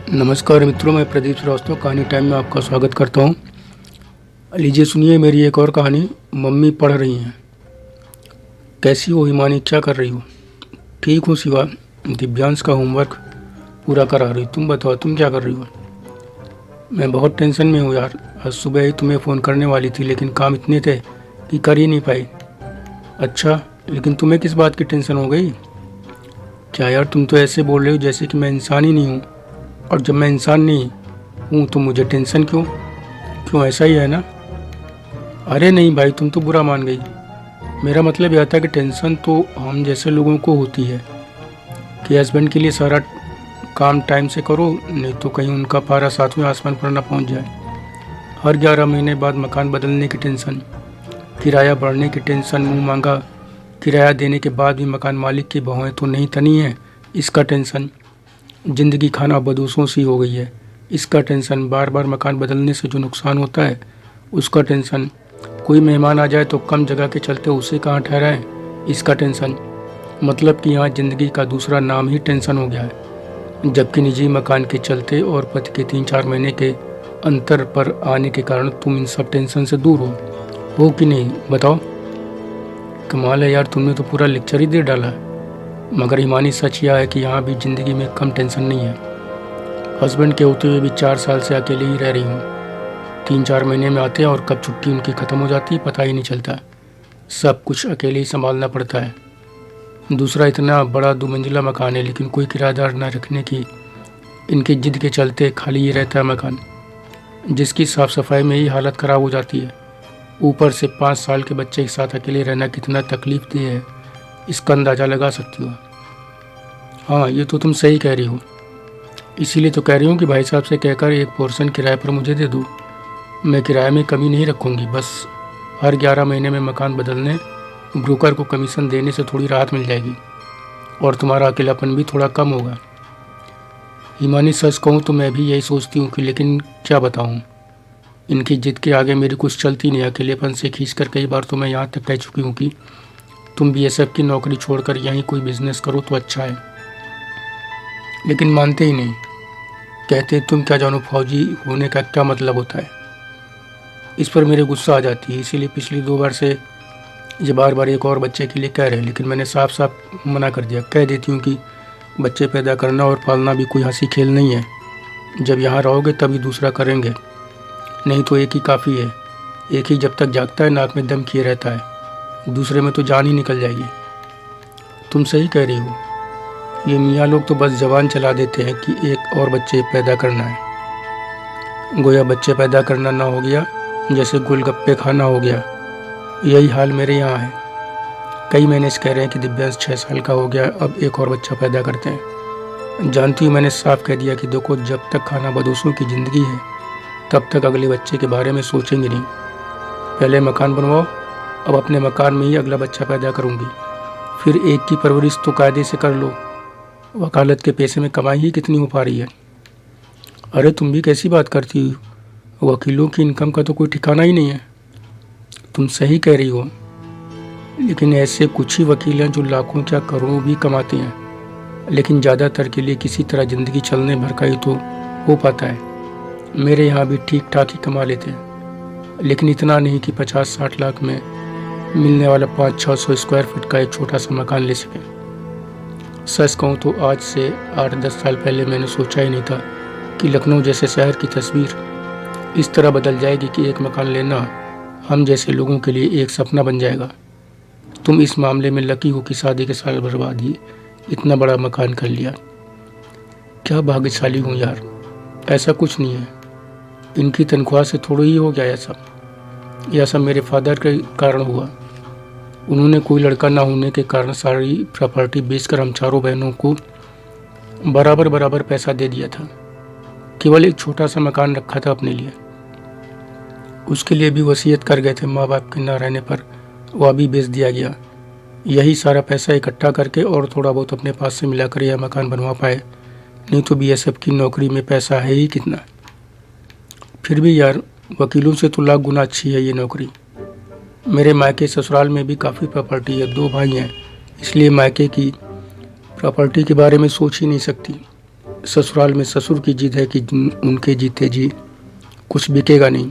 नमस्कार मित्रों, मैं प्रदीप श्रीवास्तव कहानी टाइम में आपका स्वागत करता हूँ। लीजिए सुनिए मेरी एक और कहानी। मम्मी पढ़ रही हैं। कैसी हो हिमानी, क्या कर रही हो? ठीक हूँ शिवा, दिव्यांश का होमवर्क पूरा करा रही। तुम बताओ, तुम क्या कर रही हो? मैं बहुत टेंशन में हूँ यार। आज सुबह ही तुम्हें फ़ोन करने वाली थी लेकिन काम इतने थे कि कर ही नहीं पाई। अच्छा, लेकिन तुम्हें किस बात की टेंशन हो गई? क्या यार, तुम तो ऐसे बोल रहे हो जैसे कि मैं इंसान ही नहीं हूँ। और जब मैं इंसान नहीं हूँ तो मुझे टेंशन क्यों? क्यों, ऐसा ही है ना? अरे नहीं भाई, तुम तो बुरा मान गई। मेरा मतलब यह था कि टेंशन तो हम जैसे लोगों को होती है कि हस्बैंड के लिए सारा काम टाइम से करो, नहीं तो कहीं उनका पारा सातवें आसमान पर ना पहुंच जाए। हर 11 महीने बाद मकान बदलने की टेंशन, किराया बढ़ने की टेंशन, मुंह मांगा किराया देने के बाद भी मकान मालिक की भौहें तो नहीं तनी है, इसका टेंशन। ज़िंदगी खाना बदोशों सी हो गई है, इसका टेंशन। बार बार मकान बदलने से जो नुकसान होता है उसका टेंशन। कोई मेहमान आ जाए तो कम जगह के चलते उसे कहाँ ठहराएं, इसका टेंशन। मतलब कि यहाँ ज़िंदगी का दूसरा नाम ही टेंशन हो गया है। जबकि निजी मकान के चलते और पति के 3-4 महीने के अंतर पर आने के कारण तुम इन सब टेंशन से दूर हो कि नहीं, बताओ? कमाल है यार, तुमने तो पूरा लेक्चर ही दे डाला है। मगर ईमानी सच यह है कि यहाँ भी ज़िंदगी में कम टेंशन नहीं है। हस्बैंड के होते हुए भी 4 साल से अकेले ही रह रही हूँ। 3-4 महीने में आते हैं और कब छुट्टी उनकी ख़त्म हो जाती है पता ही नहीं चलता। सब कुछ अकेले ही संभालना पड़ता है। दूसरा, इतना बड़ा 2 मंजिला मकान है लेकिन कोई किराएदार न रखने की इनकी जिद के चलते खाली ही रहता है मकान, जिसकी साफ़ सफाई में ही हालत ख़राब हो जाती है। ऊपर से 5 साल के बच्चे के साथ अकेले रहना कितना तकलीफ देह है, इसका अंदाज़ा लगा सकती हो। हाँ, ये तो तुम सही कह रही हो। इसीलिए तो कह रही हूँ कि भाई साहब से कहकर एक पोर्शन किराए पर मुझे दे दो। मैं किराए में कमी नहीं रखूँगी, बस हर 11 महीने में मकान बदलने ब्रोकर को कमीशन देने से थोड़ी राहत मिल जाएगी और तुम्हारा अकेलापन भी थोड़ा कम होगा। हिमानी, सच कहूँ तो मैं भी यही सोचती हूँ कि लेकिन क्या बताऊँ, इनकी जिद के आगे मेरी कुछ चलती नहीं। अकेलेपन से खींचकर कई बार तो मैं यहाँ तक कह चुकी हूँ कि तुम बीएसएफ की नौकरी छोड़कर यहीं कोई बिजनेस करो तो अच्छा है, लेकिन मानते ही नहीं। कहते तुम क्या जानो फौजी होने का क्या मतलब होता है। इस पर मेरे गुस्सा आ जाती है। इसीलिए पिछली 2 बार से ये बार बार एक और बच्चे के लिए कह रहे हैं, लेकिन मैंने साफ साफ मना कर दिया। कह देती हूँ कि बच्चे पैदा करना और पालना भी कोई हंसी खेल नहीं है। जब यहाँ रहोगे तभी दूसरा करेंगे, नहीं तो एक ही काफ़ी है। एक ही जब तक जागता है नाक में दम किए रहता है, दूसरे में तो जान ही निकल जाएगी। तुम सही कह रही हो। ये मियाँ लोग तो बस जबान चला देते हैं कि एक और बच्चे पैदा करना है, गोया बच्चे पैदा करना ना हो गया जैसे गोलगप्पे खाना हो गया। यही हाल मेरे यहाँ है। कई महीने से कह रहे हैं कि दिव्यांश 6 साल का हो गया, अब एक और बच्चा पैदा करते हैं। जानती हूँ, मैंने साफ कह दिया कि देखो, जब तक खाना बदोशों की ज़िंदगी है तब तक अगले बच्चे के बारे में सोचेंगे नहीं। पहले मकान बनवाओ, अब अपने मकान में ही अगला बच्चा पैदा करूँगी। फिर एक की परवरिश तो कायदे से कर लो। वकालत के पैसे में कमाई ही कितनी हो पा रही है। अरे तुम भी कैसी बात करती हो, वकीलों की इनकम का तो कोई ठिकाना ही नहीं है। तुम सही कह रही हो, लेकिन ऐसे कुछ ही वकील हैं जो लाखों क्या करोड़ों भी कमाते हैं, लेकिन ज़्यादातर के लिए किसी तरह ज़िंदगी चलने भर का ही तो हो पाता है। मेरे यहाँ भी ठीक ठाक ही कमा लेते हैं, लेकिन इतना नहीं कि 50-60 लाख में मिलने वाला 500-600 स्क्वायर फीट का एक छोटा सा मकान ले सकें। सच कहूँ तो आज से 8-10 साल पहले मैंने सोचा ही नहीं था कि लखनऊ जैसे शहर की तस्वीर इस तरह बदल जाएगी कि एक मकान लेना हम जैसे लोगों के लिए एक सपना बन जाएगा। तुम इस मामले में लकी हो कि शादी के साल बर्बाद ही इतना बड़ा मकान कर लिया। क्या भाग्यशाली हूँ यार। ऐसा कुछ नहीं है, इनकी तनख्वाह से थोड़ा ही हो गया यह सब मेरे फादर के कारण हुआ। उन्होंने कोई लड़का ना होने के कारण सारी प्रॉपर्टी बेचकर हम चारों बहनों को बराबर बराबर पैसा दे दिया था। केवल एक छोटा सा मकान रखा था अपने लिए, उसके लिए भी वसीयत कर गए थे। माँ बाप के ना रहने पर वह भी बेच दिया गया। यही सारा पैसा इकट्ठा करके और थोड़ा बहुत अपने पास से मिलाकर यह मकान बनवा पाए, नहीं तो बीएसएफ की नौकरी में पैसा है ही कितना। फिर भी यार, वकीलों से तो लाख गुना अच्छी है ये नौकरी। मेरे मायके ससुराल में भी काफ़ी प्रॉपर्टी है, 2 भाई हैं, इसलिए मायके की प्रॉपर्टी के बारे में सोच ही नहीं सकती। ससुराल में ससुर की जिद है कि उनके जीते जी कुछ बिकेगा नहीं।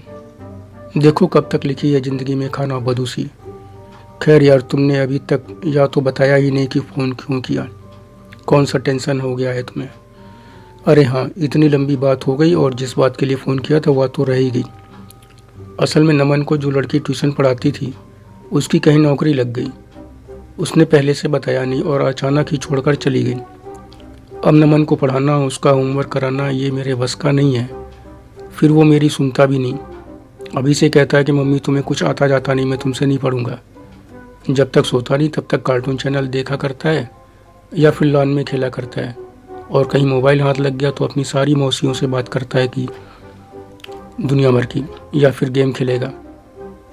देखो कब तक लिखी है ज़िंदगी में खाना बदूसी। खैर यार, तुमने अभी तक या तो बताया ही नहीं कि फ़ोन क्यों किया, कौन सा टेंशन हो गया है तुम्हें। अरे हाँ, इतनी लंबी बात हो गई और जिस बात के लिए फ़ोन किया था वह तो रह ही गई। असल में नमन को जो लड़की ट्यूशन पढ़ाती थी उसकी कहीं नौकरी लग गई। उसने पहले से बताया नहीं और अचानक ही छोड़कर चली गई। अब नमन को पढ़ाना, उसका होमवर्क कराना ये मेरे बस का नहीं है। फिर वो मेरी सुनता भी नहीं। अभी से कहता है कि मम्मी तुम्हें कुछ आता जाता नहीं, मैं तुमसे नहीं पढ़ूंगा। जब तक सोता नहीं तब तक कार्टून चैनल देखा करता है या फिर लॉन में खेला करता है, और कहीं मोबाइल हाथ लग गया तो अपनी सारी मौसियों से बात करता है कि दुनिया भर की, या फिर गेम खेलेगा।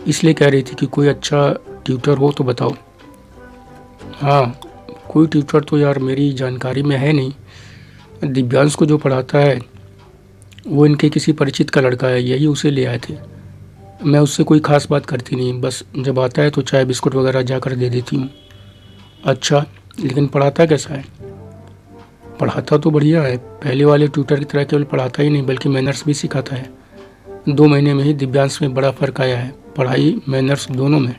इसलिए कह रही थी कि कोई अच्छा ट्यूटर हो तो बताओ। हाँ, कोई ट्यूटर तो यार मेरी जानकारी में है नहीं। दिव्यांश को जो पढ़ाता है वो इनके किसी परिचित का लड़का है, यही उसे ले आए थे। मैं उससे कोई ख़ास बात करती नहीं, बस जब आता है तो चाय बिस्कुट वगैरह जाकर दे देती हूँ। अच्छा, लेकिन पढ़ाता कैसा है? पढ़ाता तो बढ़िया है, पहले वाले ट्यूटर की तरह केवल पढ़ाता ही नहीं बल्कि मैनर्स भी सिखाता है। 2 महीने में ही दिव्यांश में बड़ा फ़र्क आया है, पढ़ाई मैनर्स दोनों में।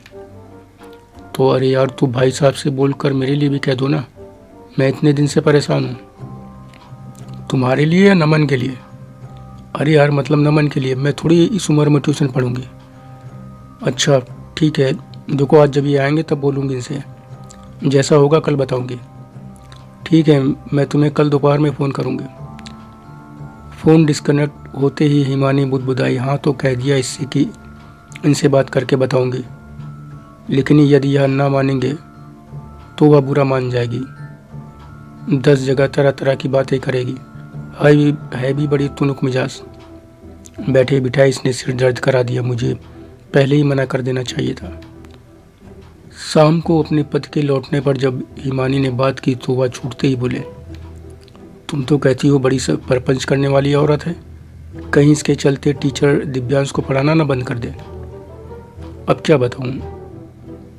तो अरे यार, तू भाई साहब से बोल कर मेरे लिए भी कह दो ना, मैं इतने दिन से परेशान हूँ। तुम्हारे लिए या नमन के लिए? अरे यार, मतलब नमन के लिए, मैं थोड़ी इस उम्र में ट्यूशन पढ़ूंगी। अच्छा ठीक है, देखो आज जब ये आएंगे तब बोलूँगी इनसे, जैसा होगा कल बताऊँगी। ठीक है, मैं तुम्हें कल दोपहर में फ़ोन करूँगी। फ़ोन डिस्कनेक्ट होते ही हिमानी बुदबुदाई, हाँ तो कह दिया इससे कि इनसे बात करके बताऊँगी, लेकिन यदि यह ना मानेंगे तो वह बुरा मान जाएगी। 10 जगह तरह तरह की बातें करेगी। है भी बड़ी तुनुक मिजाज। बैठे बिठाए इसने सिर दर्द करा दिया, मुझे पहले ही मना कर देना चाहिए था। शाम को अपने पति के लौटने पर जब हिमानी ने बात की तो वह छूटते ही बोले, तुम तो कहती हो बड़ी परपंच करने वाली औरत है, कहीं इसके चलते टीचर दिव्यांश को पढ़ाना ना बंद कर दे। अब क्या बताऊँ,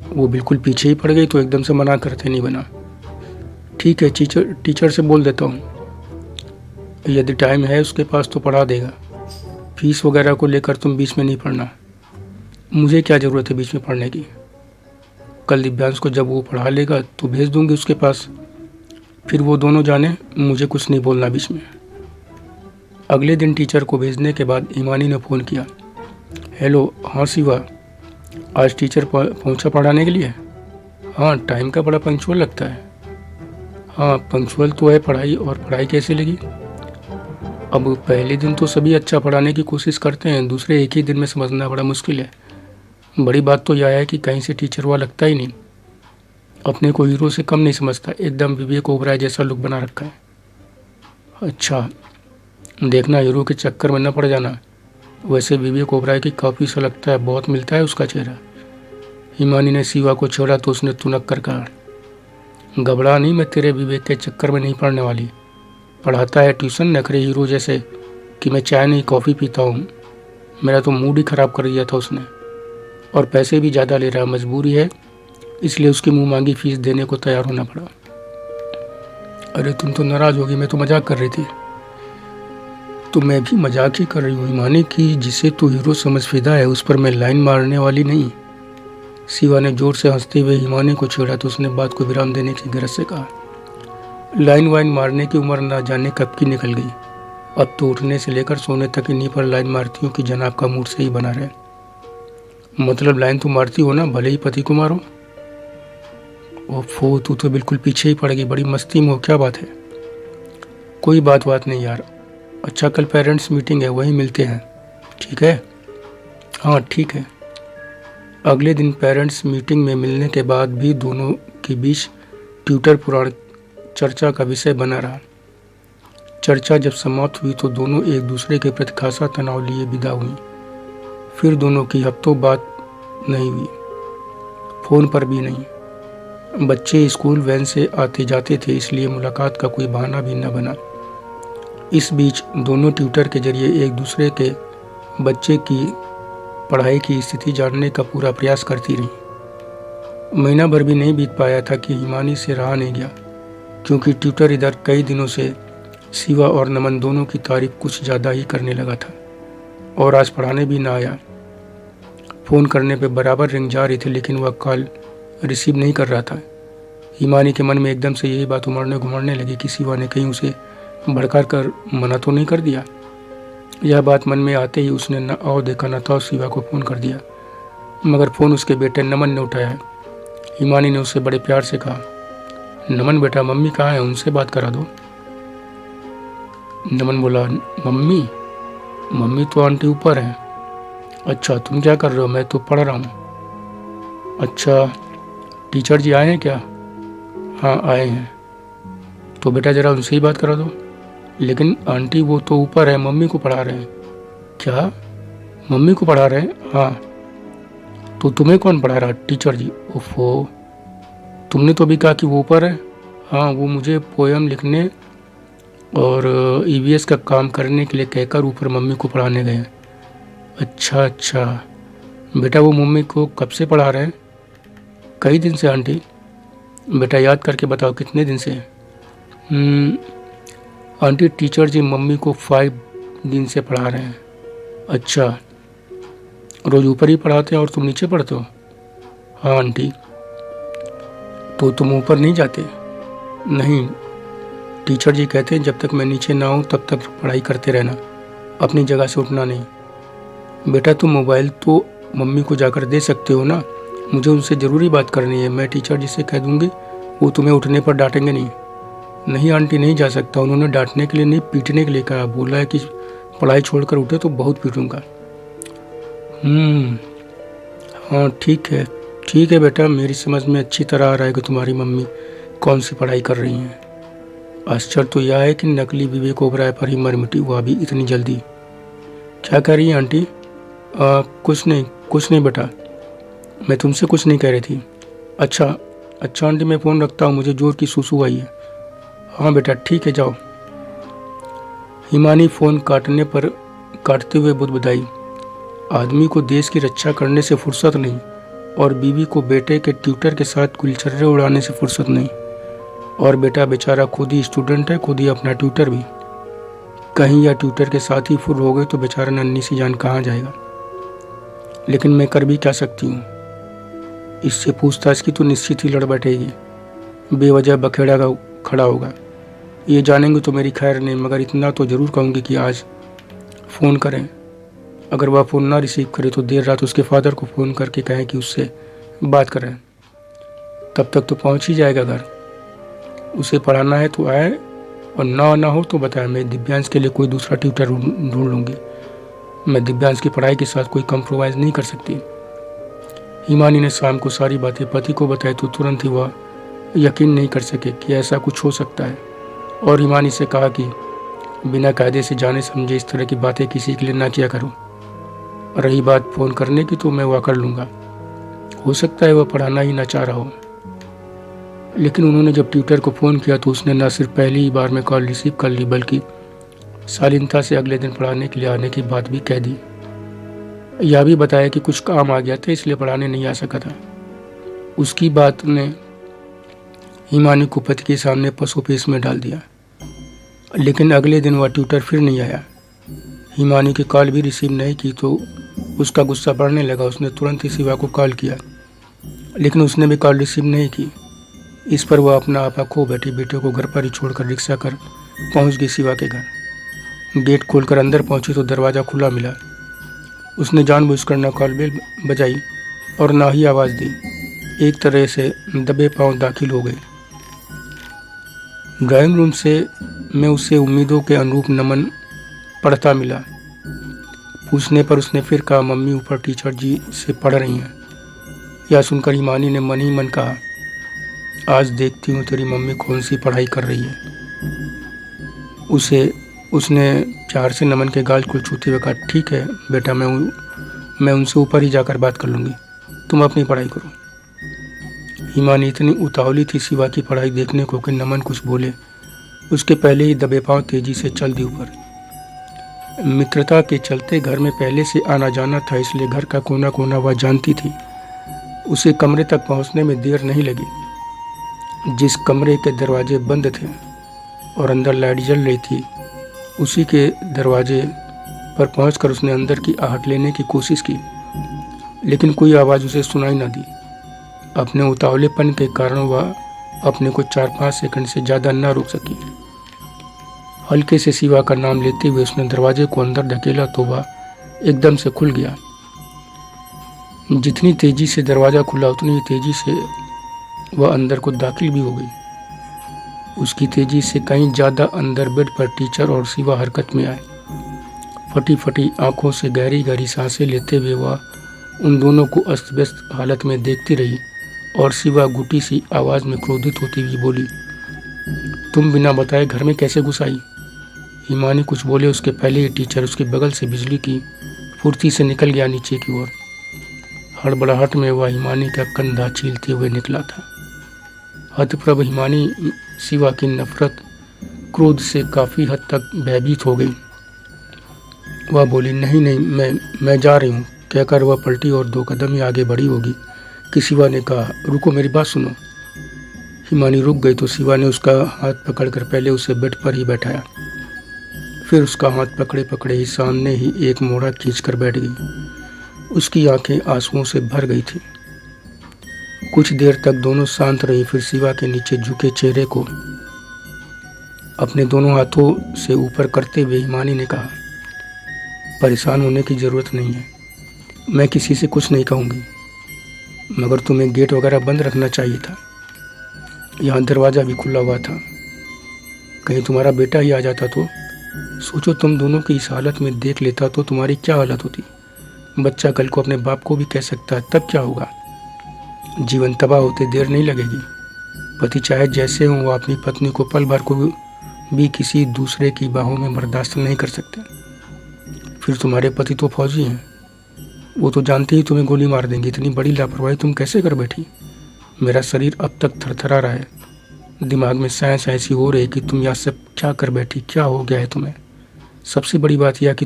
वो बिल्कुल पीछे ही पड़ गई तो एकदम से मना करते नहीं बना। ठीक है, टीचर से बोल देता हूँ, यदि टाइम है उसके पास तो पढ़ा देगा। फीस वगैरह को लेकर तुम बीच में नहीं पढ़ना। मुझे क्या ज़रूरत है बीच में पढ़ने की? कल दिव्यांश को जब वो पढ़ा लेगा तो भेज दूंगी उसके पास, फिर वो दोनों जाने, मुझे कुछ नहीं बोलना बीच में। अगले दिन टीचर को भेजने के बाद हिमानी ने फ़ोन किया। हेलो, हाँ शिवा, आज टीचर पहुंचा पढ़ाने के लिए? हाँ, टाइम का बड़ा पंक्चुअल लगता है। हाँ पंक्चुअल तो है पढ़ाई, और पढ़ाई कैसी लगी? अब पहले दिन तो सभी अच्छा पढ़ाने की कोशिश करते हैं, दूसरे एक ही दिन में समझना बड़ा मुश्किल है। बड़ी बात तो यह है कि कहीं से टीचर हुआ लगता ही नहीं, अपने को हीरो से कम नहीं समझता, एकदम विवेक ओबराय जैसा लुक बना रखा है। अच्छा, देखना हीरो के चक्कर में न पड़ जाना। वैसे विवेक ओबराय की कॉपी सा लगता है, बहुत मिलता है उसका चेहरा। हिमानी ने शिवा को छेड़ा तो उसने तुनक कर कहा, घबरा नहीं, मैं तेरे विवेक के चक्कर में नहीं पड़ने वाली। पढ़ाता है ट्यूशन नखरे हीरो जैसे कि मैं चाय नहीं कॉफ़ी पीता हूँ। मेरा तो मूड ही ख़राब कर दिया था उसने, और पैसे भी ज़्यादा ले रहा, मजबूरी है इसलिए उसकी मुँह मांगी फीस देने को तैयार होना पड़ा। अरे तुम तो नाराज़ होगी, मैं तो मजाक कर रही थी। तो मैं भी मजाक ही कर रही हूँ हिमानी की, जिसे तू हीरो समझ फिदा है उस पर मैं लाइन मारने वाली नहीं। शिवा ने जोर से हंसते हुए हिमानी को छेड़ा तो उसने बात को विराम देने की गरज से कहा, लाइन वाइन मारने की उम्र ना जाने कब की निकल गई। अब तो उठने से लेकर सोने तक इन्हीं पर लाइन मारती हूँ कि जनाब का मूड सही बना रहे। मतलब लाइन तो मारती हो ना, भले ही पति को मारो। ओफो, तू तो बिल्कुल पीछे ही पड़ गई, बड़ी मस्ती में हो, क्या बात है? कोई बात नहीं यार। अच्छा, कल पेरेंट्स मीटिंग है, वहीं मिलते हैं, ठीक है? हाँ ठीक है। अगले दिन पेरेंट्स मीटिंग में मिलने के बाद भी दोनों के बीच ट्यूटर पुराण चर्चा का विषय बना रहा। चर्चा जब समाप्त हुई तो दोनों एक दूसरे के प्रति खासा तनाव लिए विदा हुई। फिर दोनों की हफ्तों बात नहीं हुई, फ़ोन पर भी नहीं। बच्चे स्कूल वैन से आते जाते थे इसलिए मुलाकात का कोई बहाना भी न बना। इस बीच दोनों ट्यूटर के जरिए एक दूसरे के बच्चे की पढ़ाई की स्थिति जानने का पूरा प्रयास करती रही। महीना भर भी नहीं बीत पाया था कि हिमानी से रहा नहीं गया, क्योंकि ट्यूटर इधर कई दिनों से शिवा और नमन दोनों की तारीफ कुछ ज़्यादा ही करने लगा था और आज पढ़ाने भी ना आया। फ़ोन करने पे बराबर रिंग जा रही थी लेकिन वह कॉल रिसीव नहीं कर रहा था। हिमानी के मन में एकदम से यही बात उमड़ने घुमड़ने लगी कि शिवा ने कहीं उसे भड़का कर मना तो नहीं कर दिया। यह बात मन में आते ही उसने न आओ देखा न था शिवा को फ़ोन कर दिया, मगर फ़ोन उसके बेटे नमन ने उठाया। हिमानी ने उससे बड़े प्यार से कहा, नमन बेटा मम्मी कहाँ है, उनसे बात करा दो। नमन बोला, मम्मी मम्मी तो आंटी ऊपर है। अच्छा तुम क्या कर रहे हो? मैं तो पढ़ रहा हूँ। अच्छा टीचर जी आए हैं क्या? हाँ आए हैं। तो बेटा ज़रा उनसे ही बात करा दो। लेकिन आंटी वो तो ऊपर है, मम्मी को पढ़ा रहे हैं। क्या मम्मी को पढ़ा रहे हैं? हाँ। तो तुम्हें कौन पढ़ा रहा? टीचर जी। ओफो, तुमने तो अभी कहा कि वो ऊपर है। हाँ वो मुझे पोएम लिखने और ईवीएस का काम करने के लिए कहकर ऊपर मम्मी को पढ़ाने गए हैं। अच्छा अच्छा बेटा, वो मम्मी को कब से पढ़ा रहे हैं? कई दिन से आंटी। बेटा याद करके बताओ कितने दिन से? आंटी टीचर जी मम्मी को 5 दिन से पढ़ा रहे हैं। अच्छा, रोज़ ऊपर ही पढ़ाते हैं और तुम नीचे पढ़ते हो? हाँ आंटी। तो तुम ऊपर नहीं जाते? नहीं, टीचर जी कहते हैं जब तक मैं नीचे ना आऊँ तब तक पढ़ाई करते रहना, अपनी जगह से उठना नहीं। बेटा तुम मोबाइल तो मम्मी को जाकर दे सकते हो ना, मुझे उनसे ज़रूरी बात करनी है। मैं टीचर जी से कह दूँगी, वो तुम्हें उठने पर डांटेंगे नहीं। नहीं आंटी नहीं जा सकता, उन्होंने डांटने के लिए नहीं पीटने के लिए कहा, बोला है कि पढ़ाई छोड़कर उठे तो बहुत पीटूँगा। हाँ ठीक है बेटा, मेरी समझ में अच्छी तरह आ रहा है कि तुम्हारी मम्मी कौन सी पढ़ाई कर रही हैं। आश्चर्य तो यह है कि नकली विवेक ओबराय पर ही मर मिटी, वह भी इतनी जल्दी। क्या कह रही हैं आंटी? कुछ नहीं बेटा, मैं तुमसे कुछ नहीं कह रही थी। अच्छा आंटी मैं फ़ोन रखता हूँ, मुझे जोर की सुसु आई है। हाँ बेटा ठीक है जाओ। हिमानी फ़ोन काटते हुए बुदबुदाई, आदमी को देश की रक्षा करने से फुर्सत नहीं और बीवी को बेटे के ट्यूटर के साथ गुलछर्रे उड़ाने से फुर्सत नहीं, और बेटा बेचारा खुद ही स्टूडेंट है, खुद ही अपना ट्यूटर भी। कहीं या ट्यूटर के साथ ही फुर हो गए तो बेचारा नन्ही सी जान कहाँ जाएगा। लेकिन मैं कर भी क्या सकती हूँ? इससे पूछताछ की तो निश्चित ही लड़ बैठेगी, बेवजह बखेड़ा का खड़ा होगा। ये जानेंगे तो मेरी खैर नहीं, मगर इतना तो ज़रूर कहूँगी कि आज फ़ोन करें। अगर वह फ़ोन ना रिसीव करे तो देर रात उसके फादर को फ़ोन करके कहें कि उससे बात करें। तब तक तो पहुँच ही जाएगा घर। उसे पढ़ाना है तो आए, और ना हो तो बताए, मैं दिव्यांश के लिए कोई दूसरा ट्यूटर ढूंढ लूँगी। मैं दिव्यांश की पढ़ाई के साथ कोई कंप्रोमाइज़ नहीं कर सकती। हिमानी ने शाम को सारी बातें पति को बताई तो तुरंत ही वह यकीन नहीं कर सके कि ऐसा कुछ हो सकता है, और हिमानी से कहा कि बिना कायदे से जाने समझे इस तरह की बातें किसी के लिए ना किया करो। रही बात फ़ोन करने की तो मैं वह कर लूँगा, हो सकता है वह पढ़ाना ही ना चाह रहा हो। लेकिन उन्होंने जब ट्यूटर को फ़ोन किया तो उसने न सिर्फ पहली ही बार में कॉल रिसीव कर ली बल्कि शालीनता से अगले दिन पढ़ाने के लिए आने की बात भी कह दी। यह भी बताया कि कुछ काम आ गया था इसलिए पढ़ाने नहीं आ सका था। उसकी बात ने हिमानी को पति के सामने पसोपेश में डाल दिया। लेकिन अगले दिन वह ट्यूटर फिर नहीं आया। हिमानी की कॉल भी रिसीव नहीं की तो उसका गुस्सा बढ़ने लगा। उसने तुरंत ही शिवा को कॉल किया, लेकिन उसने भी कॉल रिसीव नहीं की। इस पर वह अपना आपा खो बैठी। बेटे को घर पर ही छोड़कर रिक्शा कर पहुंच गई शिवा के घर। गेट खोलकर अंदर पहुंची तो दरवाज़ा खुला मिला। उसने जानबूझकर न कॉल बेल बजाई और ना ही आवाज़ दी। एक तरह से दबे पांव दाखिल हो गई। ड्राइंग रूम में उसे उम्मीदों के अनुरूप नमन पढ़ता मिला। पूछने पर उसने फिर कहा, मम्मी ऊपर टीचर जी से पढ़ रही हैं। यह सुनकर हिमानी ने मन ही मन कहा, आज देखती हूँ तेरी मम्मी कौन सी पढ़ाई कर रही है। उसने प्यार से नमन के गाल को छूते हुए कहा, ठीक है बेटा, मैं उनसे ऊपर ही जाकर बात कर लूँगी, तुम अपनी पढ़ाई करो। हिमानी इतनी उतावली थी शिवा की पढ़ाई देखने को कि नमन कुछ बोले उसके पहले ही दबे पांव तेजी से चल दी ऊपर। मित्रता के चलते घर में पहले से आना जाना था, इसलिए घर का कोना कोना वह जानती थी। उसे कमरे तक पहुंचने में देर नहीं लगी। जिस कमरे के दरवाजे बंद थे और अंदर लाइट जल रही थी। उसी के दरवाजे पर पहुंचकर उसने अंदर की आहट लेने की कोशिश की, लेकिन कोई आवाज़ उसे सुनाई न दी। अपने उतावलेपन के कारण वह अपने को 4-5 सेकंड से ज़्यादा न रोक सकी। हल्के से शिवा का नाम लेते हुए उसने दरवाजे को अंदर धकेला तो वह एकदम से खुल गया। जितनी तेजी से दरवाज़ा खुला उतनी ही तेजी से वह अंदर को दाखिल भी हो गई। उसकी तेजी से कहीं ज़्यादा अंदर बेड पर टीचर और शिवा हरकत में आए। फटी फटी आंखों से गहरी गहरी सांसें लेते हुए वह उन दोनों को अस्त व्यस्त हालत में देखती रही और शिवा घुटी सी आवाज़ में क्रोधित होती हुई बोली, तुम बिना बताए घर में कैसे घुस आई? हिमानी कुछ बोले उसके पहले ही टीचर उसके बगल से बिजली की फुर्ती से निकल गया नीचे की ओर। हड़बड़ाहट में वह हिमानी का कंधा छीलते हुए निकला था। हतप्रभ हिमानी शिवा की नफरत क्रोध से काफ़ी हद तक भयभीत हो गई। वह बोली, नहीं नहीं, मैं जा रही हूँ, कहकर वह पलटी और 2 कदम ही आगे बढ़ी होगी कि शिवा ने कहा, रुको, मेरी बात सुनो। हिमानी रुक गई तो शिवा ने उसका हाथ पकड़कर पहले उसे बेड पर ही बैठाया, फिर उसका हाथ पकड़े पकड़े ही सामने ही एक मोड़ा खींचकर बैठ गई। उसकी आंखें आंसुओं से भर गई थी। कुछ देर तक दोनों शांत रही, फिर शिवा के नीचे झुके चेहरे को अपने दोनों हाथों से ऊपर करते हुए हिमानी ने कहा, परेशान होने की ज़रूरत नहीं है, मैं किसी से कुछ नहीं कहूँगी, मगर तुम्हें गेट वगैरह बंद रखना चाहिए था। यहाँ दरवाज़ा भी खुला हुआ था, कहीं तुम्हारा बेटा ही आ जाता तो? सोचो, तुम दोनों की इस हालत में देख लेता तो तुम्हारी क्या हालत होती। बच्चा कल को अपने बाप को भी कह सकता है, तब क्या होगा? जीवन तबाह होते देर नहीं लगेगी। पति चाहे जैसे हों, वो अपनी पत्नी को पल भर को भी किसी दूसरे की बाहों में बर्दाश्त नहीं कर सकते। फिर तुम्हारे पति तो फौजी हैं, वो तो जानते ही तुम्हें गोली मार देंगे। इतनी बड़ी लापरवाही तुम कैसे कर बैठी? मेरा शरीर अब तक थरथरा रहा है, दिमाग में साइंस ऐसी हो रही कि तुम यह सब क्या कर बैठी, क्या हो गया है तुम्हें? सबसे बड़ी बात यह कि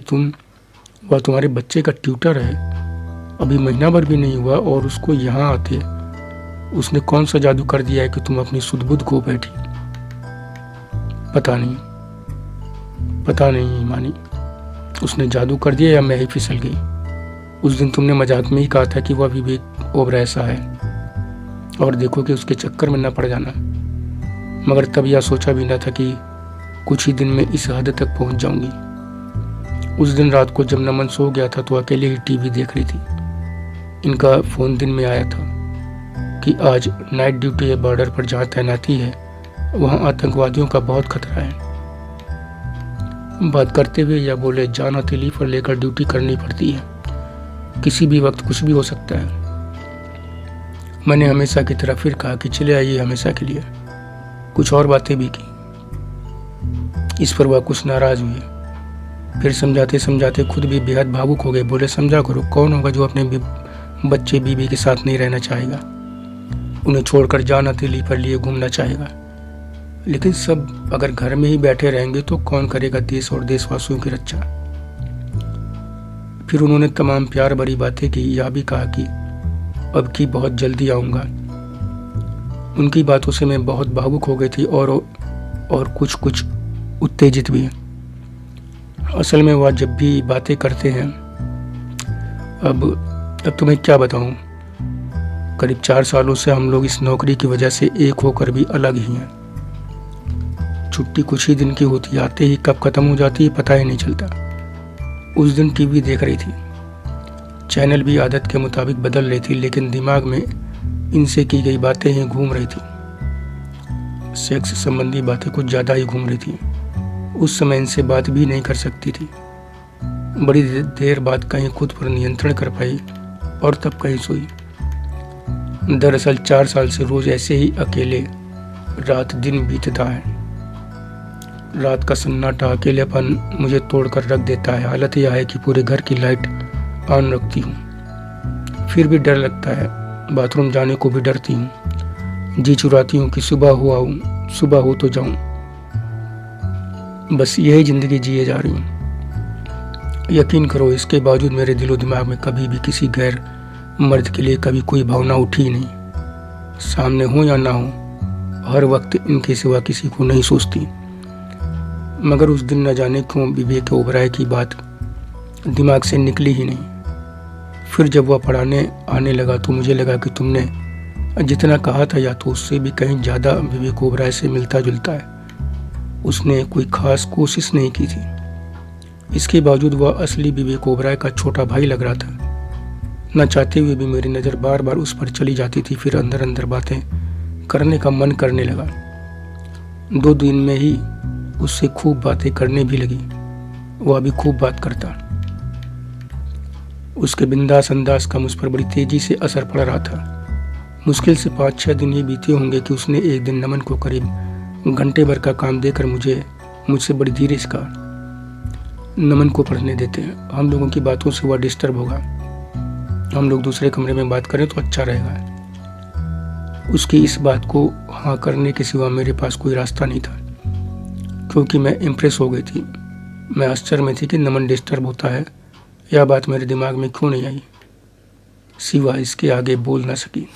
वह तुम्हारे बच्चे का ट्यूटर है, अभी महीना भर भी नहीं हुआ और उसको यहाँ आते उसने कौन सा जादू कर दिया है कि तुम अपनी सुध-बुध खो बैठी? पता नहीं हिमानी, उसने जादू कर दिया या मैं ही फिसल गई। उस दिन तुमने मजाक में ही कहा था कि वह विवेक ओबरा ऐसा है और देखो कि उसके चक्कर में न पड़ जाना, मगर तब यह सोचा भी न था कि कुछ ही दिन में इस हद तक पहुंच जाऊंगी। उस दिन रात को जब नमन सो गया था तो अकेले ही टीवी देख रही थी। इनका फ़ोन दिन में आया था कि आज नाइट ड्यूटी है, बॉर्डर पर जहाँ तैनाती है वहाँ आतंकवादियों का बहुत खतरा है। बात करते हुए या बोले, जान हथेली पर लेकर ड्यूटी करनी पड़ती है, किसी भी वक्त कुछ भी हो सकता है। मैंने हमेशा की तरह फिर कहा कि चले आइए हमेशा के लिए। कुछ और बातें भी की। इस पर वह कुछ नाराज़ हुए। फिर समझाते समझाते खुद भी बेहद भावुक हो गए। बोले, समझा करो, कौन होगा जो अपने बच्चे बीबी के साथ नहीं रहना चाहेगा, उन्हें छोड़कर जान हथेली पर लिए घूमना चाहेगा। लेकिन सब अगर घर में ही बैठे रहेंगे तो कौन करेगा देश और देशवासियों की रक्षा? फिर उन्होंने तमाम प्यार भरी बातें की। यह भी कहा कि अब की बहुत जल्दी आऊँगा। उनकी बातों से मैं बहुत भावुक हो गई थी और कुछ उत्तेजित भी। असल में वह जब भी बातें करते हैं, अब तुम्हें क्या बताऊं, करीब 4 सालों से हम लोग इस नौकरी की वजह से एक होकर भी अलग ही हैं। छुट्टी कुछ ही दिन की होती, आते ही कब खत्म हो जाती है पता ही नहीं चलता। उस दिन टीवी देख रही थी, चैनल भी आदत के मुताबिक बदल रही थी, लेकिन दिमाग में इनसे की गई बातें ही घूम रही थी। सेक्स संबंधी बातें कुछ ज़्यादा ही घूम रही थी। उस समय इनसे बात भी नहीं कर सकती थी। बड़ी देर बाद कहीं खुद पर नियंत्रण कर पाई और तब कहीं सोई। दरअसल 4 साल से रोज ऐसे ही अकेले रात दिन बीतता है। रात का सन्नाटा, अकेलेपन मुझे तोड़कर रख देता है। हालत यह है कि पूरे घर की लाइट ऑन रखती हूँ, फिर भी डर लगता है। बाथरूम जाने को भी डरती हूँ। जी चुराती हूँ कि सुबह हो तो जाऊँ। बस यही ज़िंदगी जिए जा रही हूँ। यकीन करो, इसके बावजूद मेरे दिलो दिमाग में कभी भी किसी गैर मर्द के लिए कभी कोई भावना उठी ही नहीं। सामने हो या ना हो, हर वक्त इनके सिवा किसी को नहीं सोचती। मगर उस दिन न जाने क्यों विवेक ओबराय की बात दिमाग से निकली ही नहीं। फिर जब वह पढ़ाने आने लगा तो मुझे लगा कि तुमने जितना कहा था या तो उससे भी कहीं ज़्यादा विवेक ओबराय से मिलता जुलता है। उसने कोई खास कोशिश नहीं की थी। इसके बावजूद वह असली विवेक ओबराय का छोटा भाई लग रहा था। न चाहते हुए भी मेरी नज़र बार बार उस पर चली जाती थी। फिर अंदर अंदर बातें करने का मन करने लगा। 2 दिन में ही उससे खूब बातें करने भी लगी। वह भी खूब बात करता। उसके बिंदास अंदाज का मुझ पर बड़ी तेजी से असर पड़ रहा था। मुश्किल से 5-6 दिन ही बीते होंगे कि उसने एक दिन नमन को करीब घंटे भर का काम देकर मुझसे बड़ी धीरे से कहा, नमन को पढ़ने देते हैं, हम लोगों की बातों से वह डिस्टर्ब होगा, हम लोग दूसरे कमरे में बात करें तो अच्छा रहेगा। उसकी इस बात को हाँ करने के सिवा मेरे पास कोई रास्ता नहीं था, क्योंकि मैं इम्प्रेस हो गई थी। मैं आश्चर्य में थी कि नमन डिस्टर्ब होता है। यह बात मेरे दिमाग में क्यों नहीं आई, सिवा इसके आगे बोल ना सकी,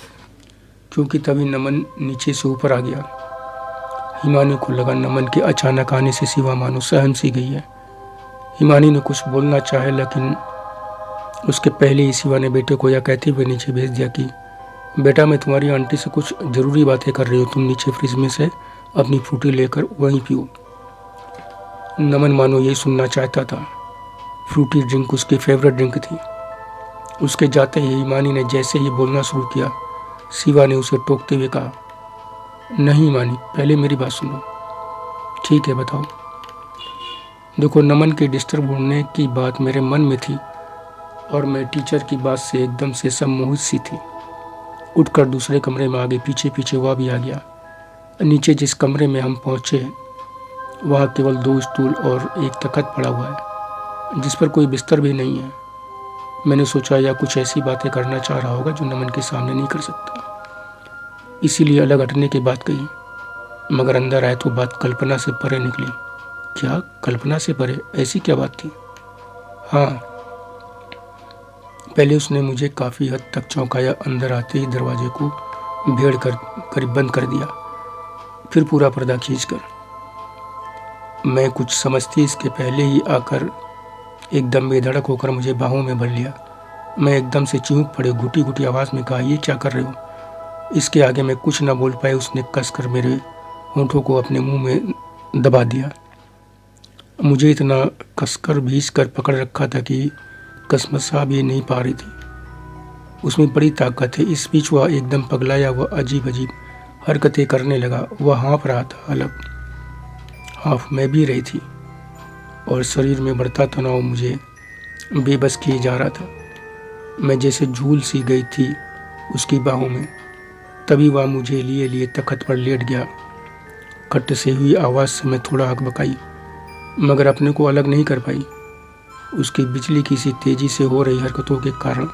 क्योंकि तभी नमन नीचे से ऊपर आ गया। हिमानी को लगा नमन के अचानक आने से सिवा मानो सहम सी गई है। हिमानी ने कुछ बोलना चाहे, लेकिन उसके पहले ही सिवा ने बेटे को यह कहते हुए नीचे भेज दिया कि बेटा, मैं तुम्हारी आंटी से कुछ ज़रूरी बातें कर रही हूँ, तुम नीचे फ्रिज में से अपनी फ्रूटी लेकर वहीं पियो। नमन मानो यही सुनना चाहता था। फ्रूटी ड्रिंक उसकी फेवरेट ड्रिंक थी। उसके जाते ही हिमानी ने जैसे ही बोलना शुरू किया, सिवा ने उसे टोकते हुए कहा, नहीं हिमानी, पहले मेरी बात सुनो। ठीक है, बताओ। देखो, नमन के डिस्टर्ब होने की बात मेरे मन में थी और मैं टीचर की बात से एकदम से सम्मोहित सी थी। उठकर दूसरे कमरे में आ गई। पीछे पीछे वह भी आ गया। नीचे जिस कमरे में हम पहुंचे वहाँ केवल 2 स्टूल और एक तख्त पड़ा हुआ है, जिस पर कोई बिस्तर भी नहीं है। मैंने सोचा या कुछ ऐसी बातें करना चाह रहा होगा जो नमन के सामने नहीं कर सकता, इसीलिए अलग हटने की बात कही। मगर अंदर आए तो बात कल्पना से परे निकली। क्या कल्पना से परे? ऐसी क्या बात थी? हाँ, पहले उसने मुझे काफ़ी हद तक चौंकाया। अंदर आते ही दरवाजे को भेड़ कर करीब बंद कर दिया, फिर पूरा पर्दा खींचकर। मैं कुछ समझती इसके पहले ही आकर एकदम बेधड़क होकर मुझे बाहों में भर लिया। मैं एकदम से चीख पड़े, घुटी घुटी आवाज़ में कहा, ये क्या कर रहे हो? इसके आगे मैं कुछ न बोल पाए। उसने कसकर मेरे होंठों को अपने मुंह में दबा दिया। मुझे इतना कसकर भींच कर पकड़ रखा था कि कसमसा भी नहीं पा रही थी। उसमें बड़ी ताकत है। इस बीच वह एकदम पगलाया। वह अजीब अजीब हरकतें करने लगा। वह हाँफ रहा था, अलग हाँफ मैं भी रही थी, और शरीर में बढ़ता तनाव मुझे बेबस किए जा रहा था। मैं जैसे झूल सी गई थी उसकी बाहों में। तभी वह मुझे लिए लिए तख्त पर लेट गया। कट से हुई आवाज़ से मैं थोड़ा हकबकाई, मगर अपने को अलग नहीं कर पाई। उसकी बिजली की सी तेज़ी से हो रही हरकतों के कारण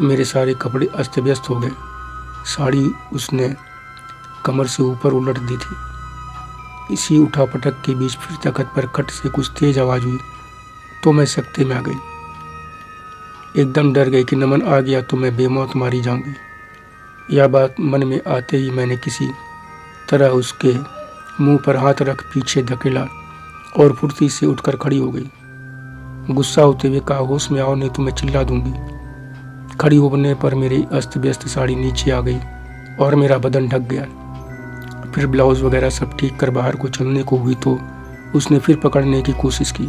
मेरे सारे कपड़े अस्त व्यस्त हो गए। साड़ी उसने कमर से ऊपर उलट दी थी। इसी उठापटक के बीच फिर तख्त पर कट से कुछ तेज आवाज़ हुई तो मैं सकते में आ गई। एकदम डर गई कि नमन आ गया तो मैं बेमौत मारी जाऊंगी। यह बात मन में आते ही मैंने किसी तरह उसके मुंह पर हाथ रख पीछे धकेला और फुर्ती से उठकर खड़ी हो गई। गुस्सा होते हुए कहा, होश में आओ नहीं तो मैं चिल्ला दूंगी। खड़ी होने पर मेरी अस्त व्यस्त साड़ी नीचे आ गई और मेरा बदन ढक गया। फिर ब्लाउज वगैरह सब ठीक कर बाहर को चलने को हुई तो उसने फिर पकड़ने की कोशिश की।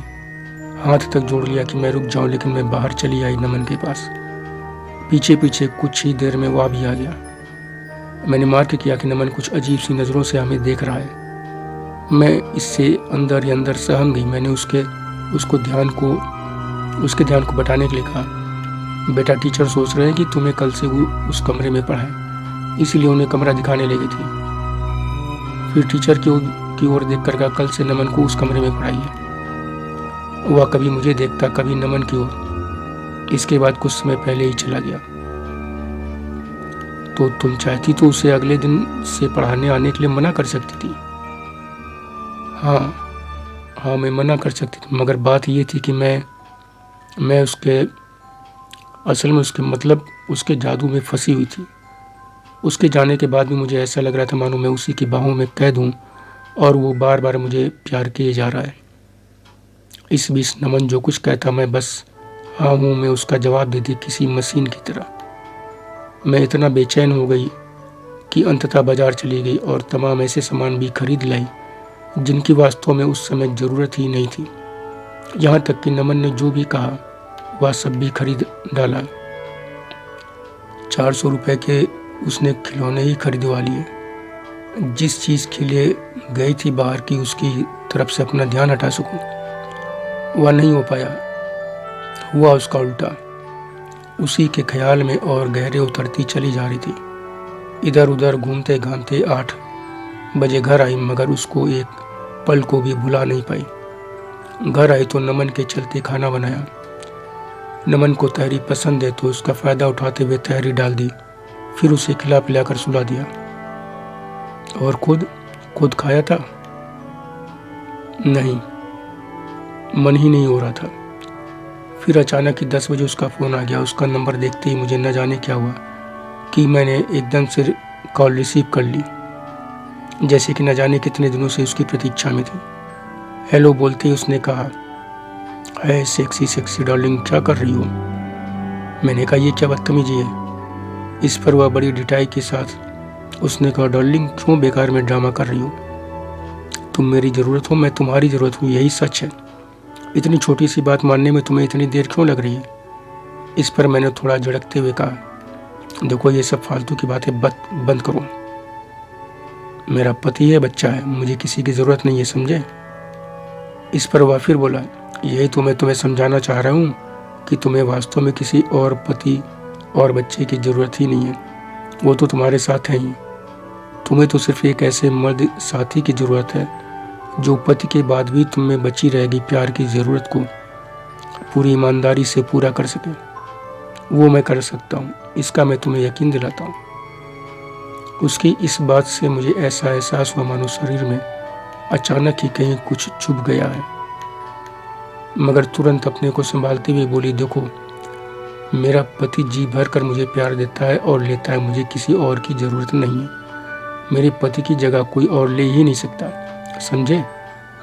हाथ तक जोड़ लिया कि मैं रुक जाऊं, लेकिन मैं बाहर चली आई नमन के पास। पीछे पीछे कुछ ही देर में वह भी आ गया। मैंने मार्क किया कि नमन कुछ अजीब सी नज़रों से हमें देख रहा है। मैं इससे अंदर ही अंदर सहम गई। मैंने उसके ध्यान को बटाने के लिए कहा, बेटा, टीचर सोच रहे हैं कि तुम्हें कल से उस कमरे में पढ़ाएं, इसीलिए उन्हें कमरा दिखाने ले गई थी। फिर टीचर की ओर देखकर कहा, कल से नमन को उस कमरे में पढ़ाइए। वह कभी मुझे देखता, कभी नमन की ओर। इसके बाद कुछ समय पहले ही चला गया। तो तुम चाहती तो उसे अगले दिन से पढ़ाने आने के लिए मना कर सकती थी। हाँ, मैं मना कर सकती थी, मगर बात ये थी कि मैं उसके जादू में फंसी हुई थी। उसके जाने के बाद भी मुझे ऐसा लग रहा था मानो मैं उसी की बाहों में कैद हूँ और वो बार बार मुझे प्यार किए जा रहा है। इस बीच नमन जो कुछ कहता मैं बस हाँ हूँ में उसका जवाब देती किसी मशीन की तरह। मैं इतना बेचैन हो गई कि अंततः बाजार चली गई और तमाम ऐसे सामान भी खरीद लाई जिनकी वास्तव में उस समय ज़रूरत ही नहीं थी। यहाँ तक कि नमन ने जो भी कहा वह सब भी खरीद डाला। 400 रुपये के उसने खिलौने ही खरीदवा लिए। जिस चीज़ के लिए गई थी बाहर की उसकी तरफ से अपना ध्यान हटा सकूं, वह नहीं हो पाया। हुआ उसका उल्टा। उसी के ख्याल में और गहरे उतरती चली जा रही थी। इधर उधर घूमते घामते 8 बजे घर आई, मगर उसको एक पल को भी भुला नहीं पाई। घर आई तो नमन के चलते खाना बनाया। नमन को तहरी पसंद है तो उसका फ़ायदा उठाते हुए तहरी डाल दी, फिर उसे खिला पिलाकर सुला दिया। और खुद खाया था? नहीं, मन ही नहीं हो रहा था। फिर अचानक ही 10 बजे उसका फ़ोन आ गया। उसका नंबर देखते ही मुझे न जाने क्या हुआ कि मैंने एकदम से कॉल रिसीव कर ली, जैसे कि न जाने कितने दिनों से उसकी प्रतीक्षा में थी। हेलो बोलते ही उसने कहा, है सेक्सी सेक्सी डार्लिंग, क्या कर रही हो? मैंने कहा, ये क्या बदतमीजी है? इस पर वह बड़ी डिटाई के साथ उसने कहा, डार्लिंग क्यों बेकार में ड्रामा कर रही हो? तुम मेरी ज़रूरत हो, मैं तुम्हारी ज़रूरत हूँ, यही सच है। इतनी छोटी सी बात मानने में तुम्हें इतनी देर क्यों लग रही है? इस पर मैंने थोड़ा झड़कते हुए कहा, देखो ये सब फालतू की बातें बंद करो। मेरा पति है, बच्चा है, मुझे किसी की ज़रूरत नहीं है, समझे? इस पर वह फिर बोला, यही तो मैं तुम्हें समझाना चाह रहा हूँ कि तुम्हें वास्तव में किसी और पति और बच्चे की ज़रूरत ही नहीं है। वो तो तुम्हारे साथ हैं ही। तुम्हें तो सिर्फ एक ऐसे मर्द साथी की ज़रूरत है जो पति के बाद भी तुम में बची रहेगी प्यार की ज़रूरत को पूरी ईमानदारी से पूरा कर सके। वो मैं कर सकता हूँ, इसका मैं तुम्हें यकीन दिलाता हूँ। उसकी इस बात से मुझे ऐसा एहसास हुआ मानो शरीर में अचानक ही कहीं कुछ चुभ गया है, मगर तुरंत अपने को संभालते हुए बोली, देखो मेरा पति जी भर कर मुझे प्यार देता है और लेता है, मुझे किसी और की ज़रूरत नहीं है। मेरे पति की जगह कोई और ले ही नहीं सकता, समझे?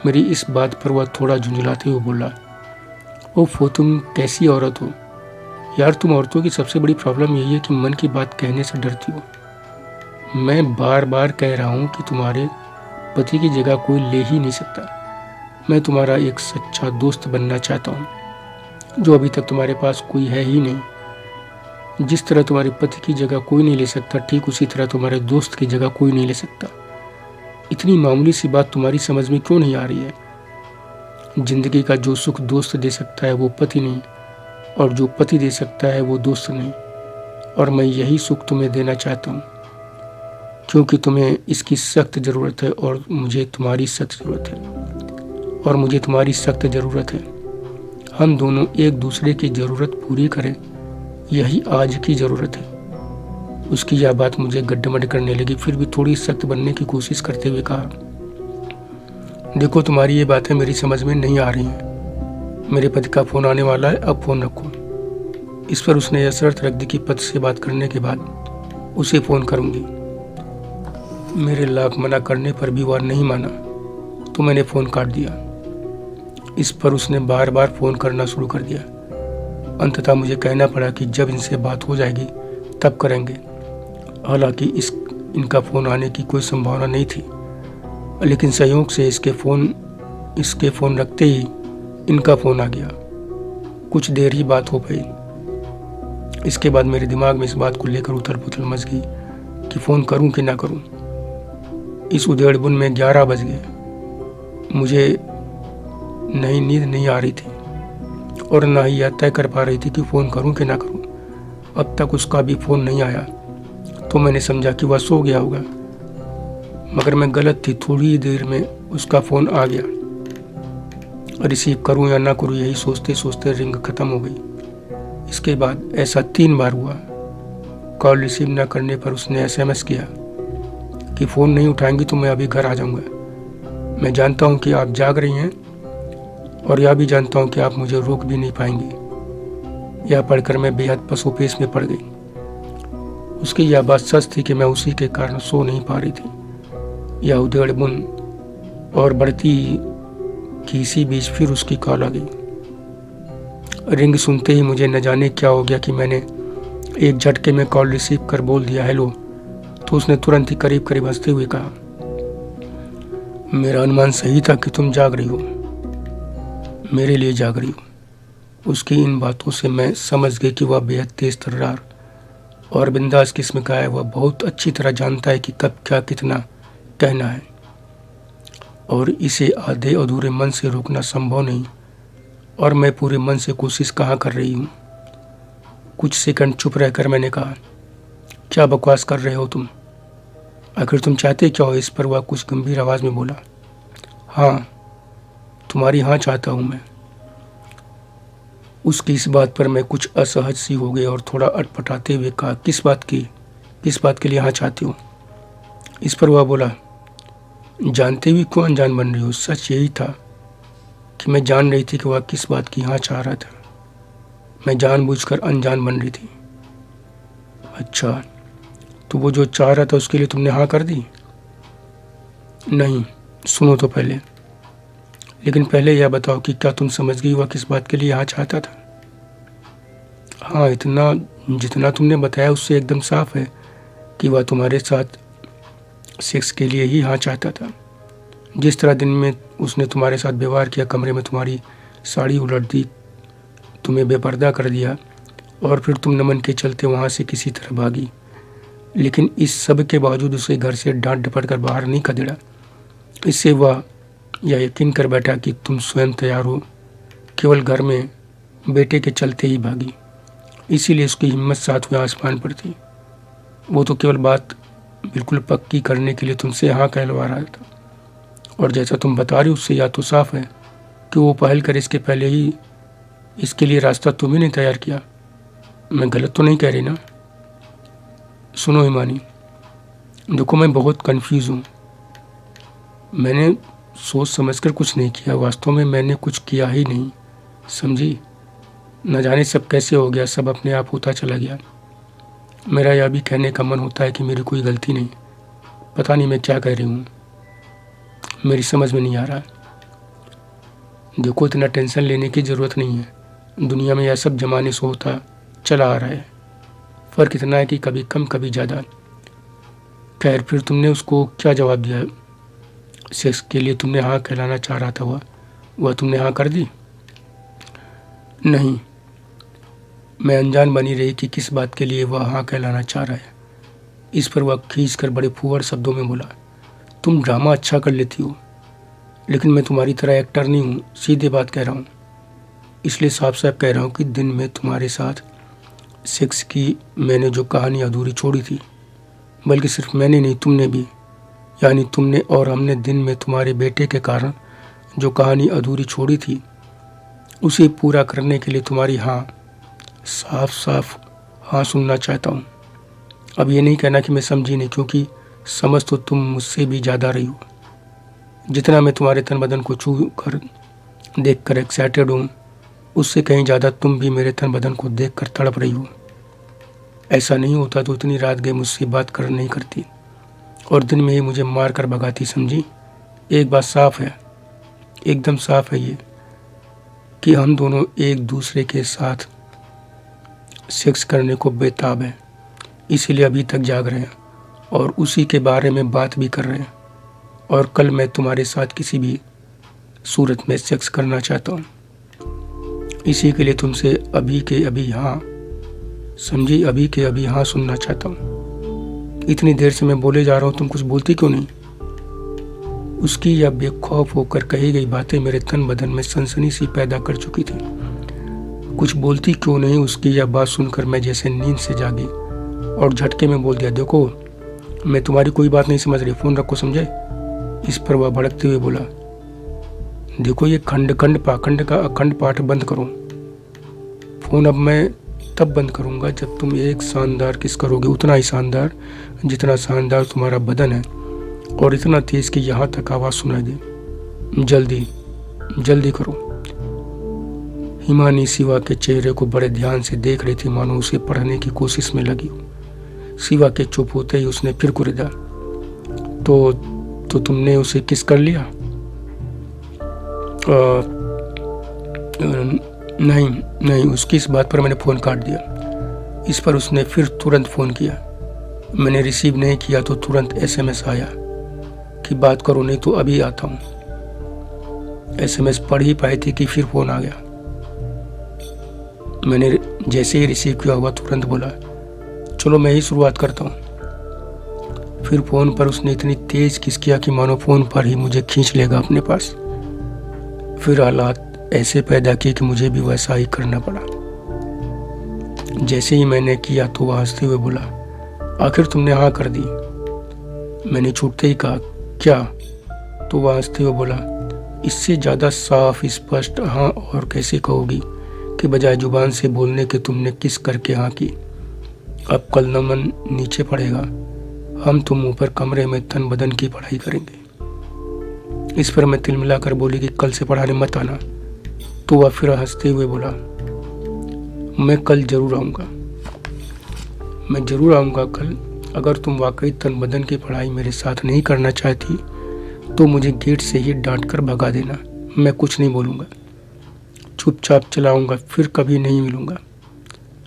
मेरी इस बात पर वह थोड़ा झुंझलाते हुए बोला, ओफो तुम कैसी औरत हो यार। तुम औरतों की सबसे बड़ी प्रॉब्लम यही है कि मन की बात कहने से डरती हो। मैं बार बार कह रहा हूँ कि तुम्हारे पति की जगह कोई ले ही नहीं सकता। मैं तुम्हारा एक सच्चा दोस्त बनना चाहता हूँ, जो अभी तक तुम्हारे पास कोई है ही नहीं। जिस तरह तुम्हारे पति की जगह कोई नहीं ले सकता, ठीक उसी तरह तुम्हारे दोस्त की जगह कोई नहीं ले सकता। इतनी मामूली सी बात तुम्हारी समझ में क्यों नहीं आ रही है? जिंदगी का जो सुख दोस्त दे सकता है वो पति नहीं, और जो पति दे सकता है वो दोस्त नहीं। और मैं यही सुख तुम्हें देना चाहता हूँ, क्योंकि तुम्हें इसकी सख्त ज़रूरत है और मुझे तुम्हारी सख्त ज़रूरत है, और मुझे तुम्हारी सख्त ज़रूरत है। हम दोनों एक दूसरे की ज़रूरत पूरी करें, यही आज की ज़रूरत है। उसकी यह बात मुझे गड्ढमड करने लगी। फिर भी थोड़ी सख्त बनने की कोशिश करते हुए कहा, देखो तुम्हारी ये बातें मेरी समझ में नहीं आ रही हैं। मेरे पति का फ़ोन आने वाला है, अब फ़ोन रखो। इस पर उसने यह शर्त रख दी कि पति से बात करने के बाद उसे फ़ोन करूँगी। मेरे लाख मना करने पर भी वह नहीं माना तो मैंने फ़ोन काट दिया। इस पर उसने बार बार फ़ोन करना शुरू कर दिया। अंततः मुझे कहना पड़ा कि जब इनसे बात हो जाएगी तब करेंगे। हालांकि इनका फ़ोन आने की कोई संभावना नहीं थी, लेकिन संयोग से इसके फ़ोन रखते ही इनका फ़ोन आ गया। कुछ देर ही बात हो पाई। इसके बाद मेरे दिमाग में इस बात को लेकर उथल पुथल मच गई कि फ़ोन करूं कि ना करूं। इस उधेड़ बुन में 11 बज गए। मुझे नींद नहीं आ रही थी और ना ही यह तय कर पा रही थी कि फ़ोन करूं कि ना करूं। अब तक उसका भी फ़ोन नहीं आया तो मैंने समझा कि वह सो गया होगा, मगर मैं गलत थी। थोड़ी देर में उसका फ़ोन आ गया। रिसीव करूं या ना करूं यही सोचते सोचते रिंग ख़त्म हो गई। इसके बाद ऐसा 3 बार हुआ। कॉल रिसीव न करने पर उसने SMS किया कि फ़ोन नहीं उठाएंगी तो मैं अभी घर आ जाऊंगा। मैं जानता हूं कि आप जाग रही हैं और यह भी जानता हूं कि आप मुझे रोक भी नहीं पाएंगी। यह पढ़कर मैं बेहद पसोपेश में पड़ गई। उसकी यह बात सच थी कि मैं उसी के कारण सो नहीं पा रही थी। यह उधेड़ बुन और बढ़ती कि इसी बीच फिर उसकी कॉल आ गई। रिंग सुनते ही मुझे न जाने क्या हो गया कि मैंने एक झटके में कॉल रिसीव कर बोल दिया हेलो, तो उसने तुरंत ही करीब करीब हंसते हुए कहा, मेरा अनुमान सही था कि तुम जाग रही हो, मेरे लिए जाग रही हो। उसकी इन बातों से मैं समझ गई कि वह बेहद तेज तर्रार और बिंदास किस्म का है। वह बहुत अच्छी तरह जानता है कि कब क्या कितना कहना है और इसे आधे अधूरे मन से रोकना संभव नहीं। और मैं पूरे मन से कोशिश कहाँ कर रही हूँ। कुछ सेकंड चुप रहकर मैंने कहा, क्या बकवास कर रहे हो तुम? आखिर तुम चाहते क्या हो? इस पर वह कुछ गंभीर आवाज़ में बोला, हाँ, तुम्हारी हाँ चाहता हूँ मैं। उसकी इस बात पर मैं कुछ असहज सी हो गई और थोड़ा अटपटाते हुए कहा, किस बात के लिए हाँ चाहती हो? इस पर वह बोला, जानते हुए क्यों अनजान बन रही हो? सच यही था कि मैं जान रही थी कि वह किस बात की हाँ चाह रहा था। मैं जानबूझकर अनजान बन रही थी। अच्छा, तो वो जो चाह रहा था उसके लिए तुमने हाँ कर दी? नहीं, सुनो तो पहले। लेकिन पहले यह बताओ कि क्या तुम समझ गई वह किस बात के लिए हाँ चाहता था? हाँ, इतना जितना तुमने बताया उससे एकदम साफ है कि वह तुम्हारे साथ सेक्स के लिए ही हाँ चाहता था। जिस तरह दिन में उसने तुम्हारे साथ व्यवहार किया, कमरे में तुम्हारी साड़ी उलट दी, तुम्हें बेपर्दा कर दिया और फिर तुम नमन के चलते वहाँ से किसी तरह भागी। लेकिन इस सब के बावजूद उसे घर से डांट डपट कर बाहर नहीं खदेड़ा। इससे वह यह यकीन कर बैठा कि तुम स्वयं तैयार हो, केवल घर में बेटे के चलते ही भागी। इसीलिए उसकी हिम्मत सातवें आसमान पर थी। वो तो केवल बात बिल्कुल पक्की करने के लिए तुमसे हाँ कहलवा रहा था। और जैसा तुम बता रही हो उससे या तो साफ है कि वो पहल कर इसके पहले ही इसके लिए रास्ता तुम्हें नहीं तैयार किया। मैं गलत तो नहीं कह रही ना? सुनो हिमानी, देखो मैं बहुत कंफ्यूज हूँ। मैंने सोच समझकर कुछ नहीं किया। वास्तव में मैंने कुछ किया ही नहीं, समझी? न जाने सब कैसे हो गया, सब अपने आप होता चला गया। मेरा यह भी कहने का मन होता है कि मेरी कोई गलती नहीं। पता नहीं मैं क्या कह रही हूँ, मेरी समझ में नहीं आ रहा। देखो, इतना टेंशन लेने की ज़रूरत नहीं है। दुनिया में यह सब जमाने से होता चला आ रहा है। फ़र्क इतना है कि कभी कम कभी ज़्यादा। खैर, फिर तुमने उसको क्या जवाब दिया? सेक्स के लिए तुमने हाँ कहलाना चाह रहा था, वह तुमने हाँ कर दी? नहीं, मैं अनजान बनी रही कि किस बात के लिए वह हाँ कहलाना चाह रहा है। इस पर वह खींच कर बड़े फूहड़ शब्दों में बोला, तुम ड्रामा अच्छा कर लेती हो, लेकिन मैं तुम्हारी तरह एक्टर नहीं हूँ। सीधे बात कह रहा हूँ, इसलिए साफ साफ कह रहा हूँ कि दिन में तुम्हारे साथ सेक्स की मैंने जो कहानी अधूरी छोड़ी थी, बल्कि सिर्फ मैंने नहीं, तुमने भी, यानी तुमने और हमने दिन में तुम्हारे बेटे के कारण जो कहानी अधूरी छोड़ी थी, उसे पूरा करने के लिए तुम्हारी हाँ, साफ साफ हाँ सुनना चाहता हूँ। अब ये नहीं कहना कि मैं समझी नहीं, क्योंकि समझ तो तुम मुझसे भी ज़्यादा रही हो। जितना मैं तुम्हारे तन बदन को छू कर देख कर एक्साइटेड हूँ, उससे कहीं ज़्यादा तुम भी मेरे तन बदन को देख कर तड़प रही हो। ऐसा नहीं होता तो इतनी रात गए मुझसे बात कर नहीं करती और दिन में ही मुझे मार कर भगाती, समझी? एक बात साफ है, एकदम साफ है ये, कि हम दोनों एक दूसरे के साथ सेक्स करने को बेताब हैं। इसीलिए अभी तक जाग रहे हैं और उसी के बारे में बात भी कर रहे हैं। और कल मैं तुम्हारे साथ किसी भी सूरत में सेक्स करना चाहता हूँ। इसी के लिए तुमसे अभी के अभी हाँ, समझी? अभी के अभी हाँ सुनना चाहता हूँ। इतनी देर से मैं बोले जा रहा हूँ, तुम कुछ बोलती क्यों नहीं? उसकी यह बेखौफ होकर कही गई बातें मेरे तन बदन में सनसनी सी पैदा कर चुकी थी। कुछ बोलती क्यों नहीं, उसकी यह बात सुनकर मैं जैसे नींद से जागी और झटके में बोल दिया, देखो मैं तुम्हारी कोई बात नहीं समझ रही, फ़ोन रखो, समझे? इस पर वह भड़कते हुए बोला, देखो ये खंड खंड पाखंड का अखंड पाठ बंद करो। फ़ोन अब मैं तब बंद करूँगा जब तुम एक शानदार किस करोगे, उतना ही शानदार जितना शानदार तुम्हारा बदन है, और इतना तेज़ कि यहाँ तक आवाज़ सुनाई दे। जल्दी जल्दी करो। हिमानी शिवा के चेहरे को बड़े ध्यान से देख रही थी, मानो उसे पढ़ने की कोशिश में लगी हो। शिवा के चुप होते ही उसने फिर कुरेदा, तो तुमने उसे किस कर लिया? नहीं नहीं, उसकी इस बात पर मैंने फ़ोन काट दिया। इस पर उसने फिर तुरंत फ़ोन किया। मैंने रिसीव नहीं किया तो तुरंत SMS आया कि बात करो नहीं तो अभी आता हूँ। SMS पढ़ ही पाई थी कि फिर फ़ोन आ गया। मैंने जैसे ही रिसीव किया हुआ तुरंत बोला चलो मैं ही शुरुआत करता हूँ। फिर फ़ोन पर उसने इतनी तेज़ किस किया कि मानो फ़ोन पर ही मुझे खींच लेगा अपने पास। फिर हालात ऐसे पैदा किए कि मुझे भी वैसा ही करना पड़ा। जैसे ही मैंने किया तो वह हंसते हुए बोला आखिर तुमने हाँ कर दी। मैंने छूटते ही कहा क्या? तो वह हंसते हुए बोला इससे ज़्यादा साफ स्पष्ट हाँ और कैसे कहोगी कि बजाय जुबान से बोलने के तुमने किस करके हाँ की। अब कल नमन नीचे पड़ेगा, हम तुम ऊपर कमरे में तन बदन की पढ़ाई करेंगे। इस पर मैं तिलमिला कर बोली कि कल से पढ़ाने मत आना। तो वह फिर हंसते हुए बोला मैं कल जरूर आऊँगा, मैं ज़रूर आऊँगा कल। अगर तुम वाकई तन बदन की पढ़ाई मेरे साथ नहीं करना चाहती तो मुझे गेट से ही डांट कर भगा देना, मैं कुछ नहीं बोलूँगा, चुपचाप चलाऊँगा, फिर कभी नहीं मिलूँगा।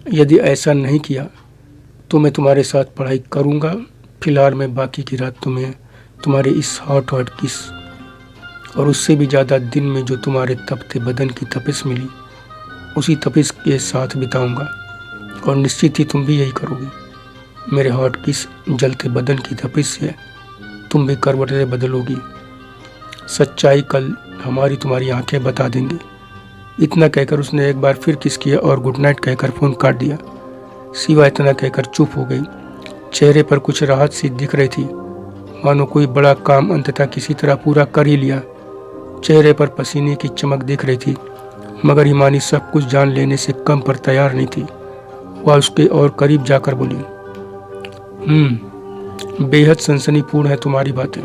यदि ऐसा नहीं किया तो मैं तुम्हारे साथ पढ़ाई करूँगा। फिलहाल मैं बाकी की रात तुम्हें तुम्हारे इस हॉट हॉट किस और उससे भी ज़्यादा दिन में जो तुम्हारे तपते बदन की तपिश मिली उसी तपिश के साथ बिताऊँगा और निश्चित ही तुम भी यही करोगी। मेरे हॉट किस जलते बदन की तपिश से तुम भी करवटें बदलोगी। सच्चाई कल हमारी तुम्हारी आंखें बता देंगे। इतना कहकर उसने एक बार फिर किस किया और गुड नाइट कहकर फ़ोन काट दिया। शिवा इतना कहकर चुप हो गई। चेहरे पर कुछ राहत सी दिख रही थी, मानो कोई बड़ा काम अंततः किसी तरह पूरा कर ही लिया। चेहरे पर पसीने की चमक दिख रही थी, मगर हिमानी सब कुछ जान लेने से कम पर तैयार नहीं थी। वह उसके और करीब जाकर बोली बेहद सनसनीपूर्ण है तुम्हारी बातें।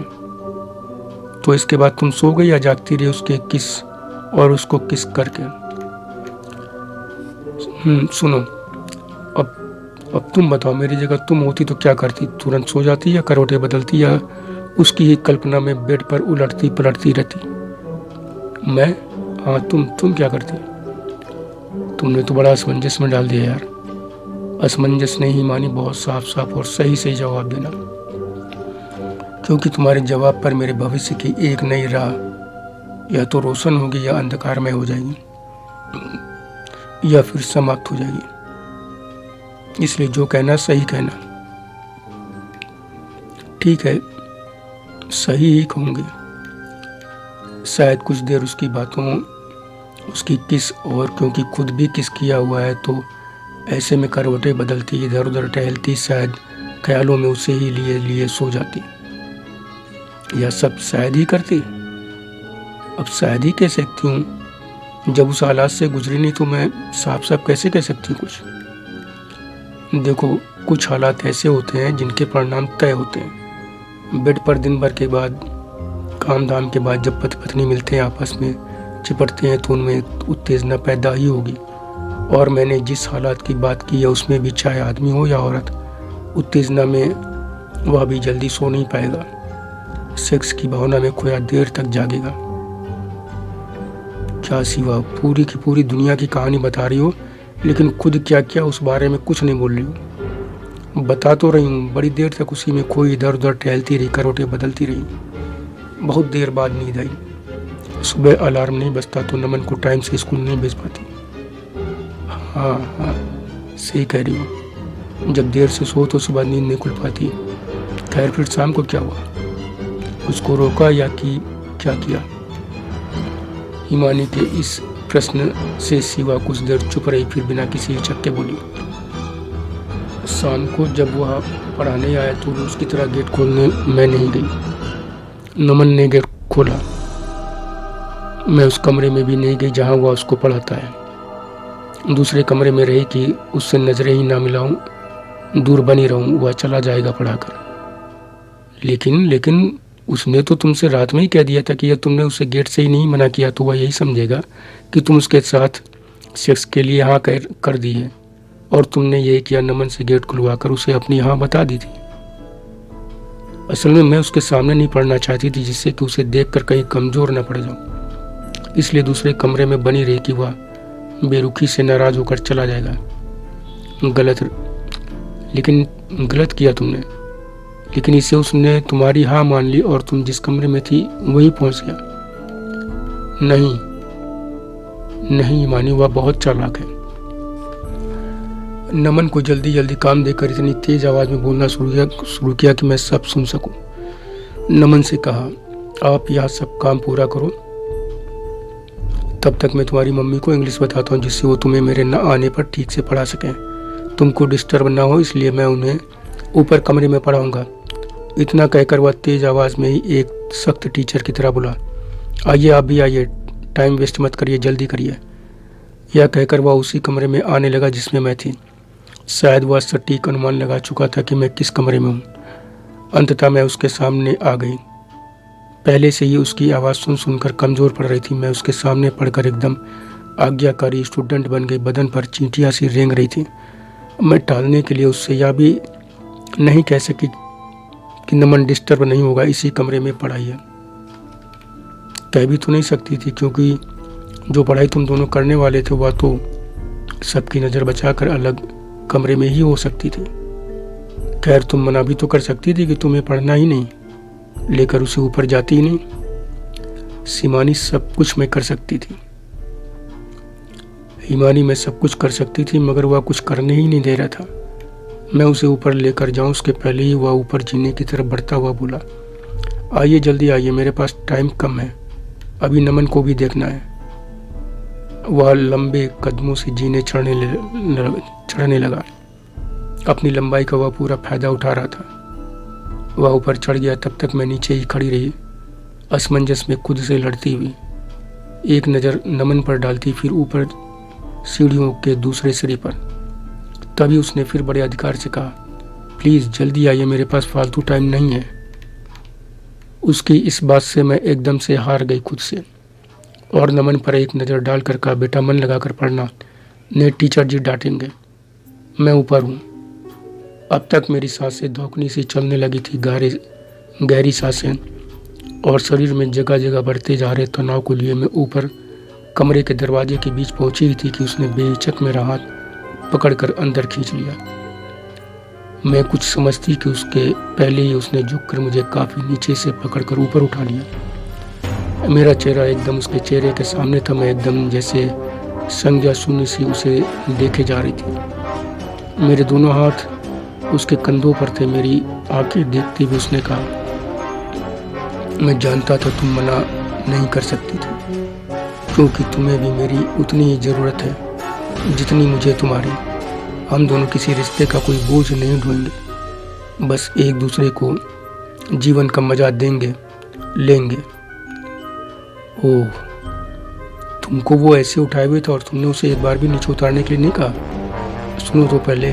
तो इसके बाद तुम सो गई या जागती रही उसके किस और उसको किस करके? सुनो, अब तुम बताओ, मेरी जगह तुम होती तो क्या करती? तुरंत सो जाती या करवटें बदलती या उसकी ही कल्पना में बेड पर उलटती पलटती रहती? मैं? हाँ, तुम क्या करती? तुमने तो बड़ा असमंजस में डाल दिया यार। असमंजस नहीं मानी, बहुत साफ साफ और सही सही जवाब देना, क्योंकि तुम्हारे जवाब पर मेरे भविष्य की एक नई राह या तो रोशन होगी या अंधकारमय हो जाएगी या फिर समाप्त हो जाएगी। इसलिए जो कहना सही कहना। ठीक है, सही ही कहूँगी। शायद कुछ देर उसकी बातों, उसकी किस और क्योंकि खुद भी किस किया हुआ है तो ऐसे में करवटें बदलती, इधर उधर टहलती, शायद ख्यालों में उसे ही लिए लिए सो जाती। यह सब शायद ही करती। अब शायद ही कह सकती हूँ, जब उस हालात से गुजरी नहीं तो मैं साफ साफ कैसे कह सकती हूँ कुछ? देखो, कुछ हालात ऐसे होते हैं जिनके परिणाम तय होते हैं। बेड पर दिन भर के बाद, काम धाम के बाद जब पति पत्नी मिलते हैं, आपस में चिपटते हैं तो उनमें उत्तेजना पैदा ही होगी। और मैंने जिस हालात की बात की है उसमें भी चाहे आदमी हो या औरत, उत्तेजना में वह भी जल्दी सो नहीं पाएगा। सेक्स की भावना में खोया देर तक जागेगा। क्या शिवा, पूरी की पूरी दुनिया की कहानी बता रही हो लेकिन खुद क्या क्या उस बारे में कुछ नहीं बोल रही हो। बता तो रही हूँ, बड़ी देर तक उसी में खोई इधर उधर टहलती रही, करवटें बदलती रही। बहुत देर बाद नींद आई। सुबह अलार्म नहीं बजता तो नमन को टाइम से स्कूल नहीं भेज पाती। हाँ, सही कह रही हो। जब देर से सो तो सुबह नींद नहीं खुल पाती। खैर, फिर शाम को क्या हुआ? उसको रोका या कि क्या किया? हिमानी के इस प्रश्न से शिवा कुछ देर चुप रही, फिर बिना किसी हिचक के बोली शाम को जब वह पढ़ाने आया तो उसकी तरह गेट खोलने मैं नहीं गई। नमन ने गेट खोला। मैं उस कमरे में भी नहीं गई जहां वह उसको पढ़ाता है। दूसरे कमरे में रही कि उससे नजरें ही ना मिलाऊं, दूर बनी रहूं, वह चला जाएगा पढ़ाकर। लेकिन उसने तो तुमसे रात में ही कह दिया था कि यह तुमने उसे गेट से ही नहीं मना किया तो वह यही समझेगा कि तुम उसके साथ सेक्स के लिए हाँ कर दी है और तुमने यही किया, नमन से गेट खुलवाकर उसे अपनी हाँ बता दी थी। असल में मैं उसके सामने नहीं पढ़ना चाहती थी जिससे कि उसे देखकर कहीं कमजोर न पड़ जाऊं। इसलिए दूसरे कमरे में बनी रही कि वह बेरुखी से नाराज होकर चला जाएगा। लेकिन गलत किया तुमने। लेकिन इससे उसने तुम्हारी हाँ मान ली और तुम जिस कमरे में थी वहीं पहुंच गया। नहीं नहीं मानी, वह बहुत चालाक है। नमन को जल्दी जल्दी काम देकर इतनी तेज आवाज में बोलना शुरू किया कि मैं सब सुन सकूं। नमन से कहा, आप यह सब काम पूरा करो, तब तक मैं तुम्हारी मम्मी को इंग्लिश बताता हूँ, जिससे वो तुम्हें मेरे न आने पर ठीक से पढ़ा सकें। तुमको डिस्टर्ब ना हो इसलिए मैं उन्हें ऊपर कमरे में पढ़ाऊंगा। इतना कहकर वह तेज आवाज में ही एक सख्त टीचर की तरह बोला, आइए आप भी आइए, टाइम वेस्ट मत करिए, जल्दी करिए। यह कहकर वह उसी कमरे में आने लगा जिसमें मैं थी। शायद वह सटीक अनुमान लगा चुका था कि मैं किस कमरे में हूँ। अंततः मैं उसके सामने आ गई। पहले से ही उसकी आवाज़ सुनकर कमज़ोर पड़ रही थी। मैं उसके सामने पढ़कर एकदम आज्ञाकारी स्टूडेंट बन गई। बदन पर चींटियाँ सी रेंग रही थी। मैं टालने के लिए उससे यह भी नहीं कह सकी कि नमन डिस्टर्ब नहीं होगा, इसी कमरे में पढ़ाई है। कह भी तो नहीं सकती थी, क्योंकि जो पढ़ाई तुम दोनों करने वाले थे वह तो सबकी नज़र बचाकर अलग कमरे में ही हो सकती थी। खैर, तुम मना भी तो कर सकती थी कि तुम्हें पढ़ना ही नहीं, लेकर उसे ऊपर जाती ही नहीं। सीमानी, सब कुछ मैं कर सकती थी। हिमानी, मैं सब कुछ कर सकती थी, मगर वह कुछ करने ही नहीं दे रहा था। मैं उसे ऊपर लेकर जाऊं उसके पहले ही वह ऊपर जीने की तरफ बढ़ता हुआ बोला, आइए जल्दी आइए, मेरे पास टाइम कम है, अभी नमन को भी देखना है। वह लंबे कदमों से जीने चढ़ने लगा। अपनी लंबाई का वह पूरा फायदा उठा रहा था। वह ऊपर चढ़ गया, तब तक मैं नीचे ही खड़ी रही, असमंजस में खुद से लड़ती हुई। एक नज़र नमन पर डालती, फिर ऊपर सीढ़ियों के दूसरे सिरे पर। तभी उसने फिर बड़े अधिकार से कहा, प्लीज़ जल्दी आइए, मेरे पास फालतू टाइम नहीं है। उसकी इस बात से मैं एकदम से हार गई खुद से, और नमन पर एक नज़र डालकर कहा, बेटा मन लगाकर पढ़ना, नहीं टीचर जी डांटेंगे। मैं ऊपर हूँ। अब तक मेरी सांसें धौकनी सी चलने लगी थी, गहरी सांसें, और शरीर में जगह जगह बढ़ते जा रहे तनाव को लिए मैं ऊपर कमरे के दरवाजे के बीच पहुंची ही थी कि उसने बेहिचक मेरा हाथ पकड़कर अंदर खींच लिया। मैं कुछ समझती कि उसके पहले ही उसने झुककर मुझे काफ़ी नीचे से पकड़कर ऊपर उठा लिया। मेरा चेहरा एकदम उसके चेहरे के सामने था। मैं एकदम जैसे संज्ञा शून्य सी उसे देखे जा रही थी। मेरे दोनों हाथ उसके कंधों पर थे। मेरी आंखें देखते हुए उसने कहा, मैं जानता था तुम मना नहीं कर सकती थी, क्योंकि तुम्हें भी मेरी उतनी ही ज़रूरत है जितनी मुझे तुम्हारी। हम दोनों किसी रिश्ते का कोई बोझ नहीं ढोएंगे, बस एक दूसरे को जीवन का मजा देंगे, लेंगे। ओह, तुमको वो ऐसे उठाए हुए था और तुमने उसे एक बार भी नीचे उतारने के लिए नहीं कहा? सुनो तो पहले।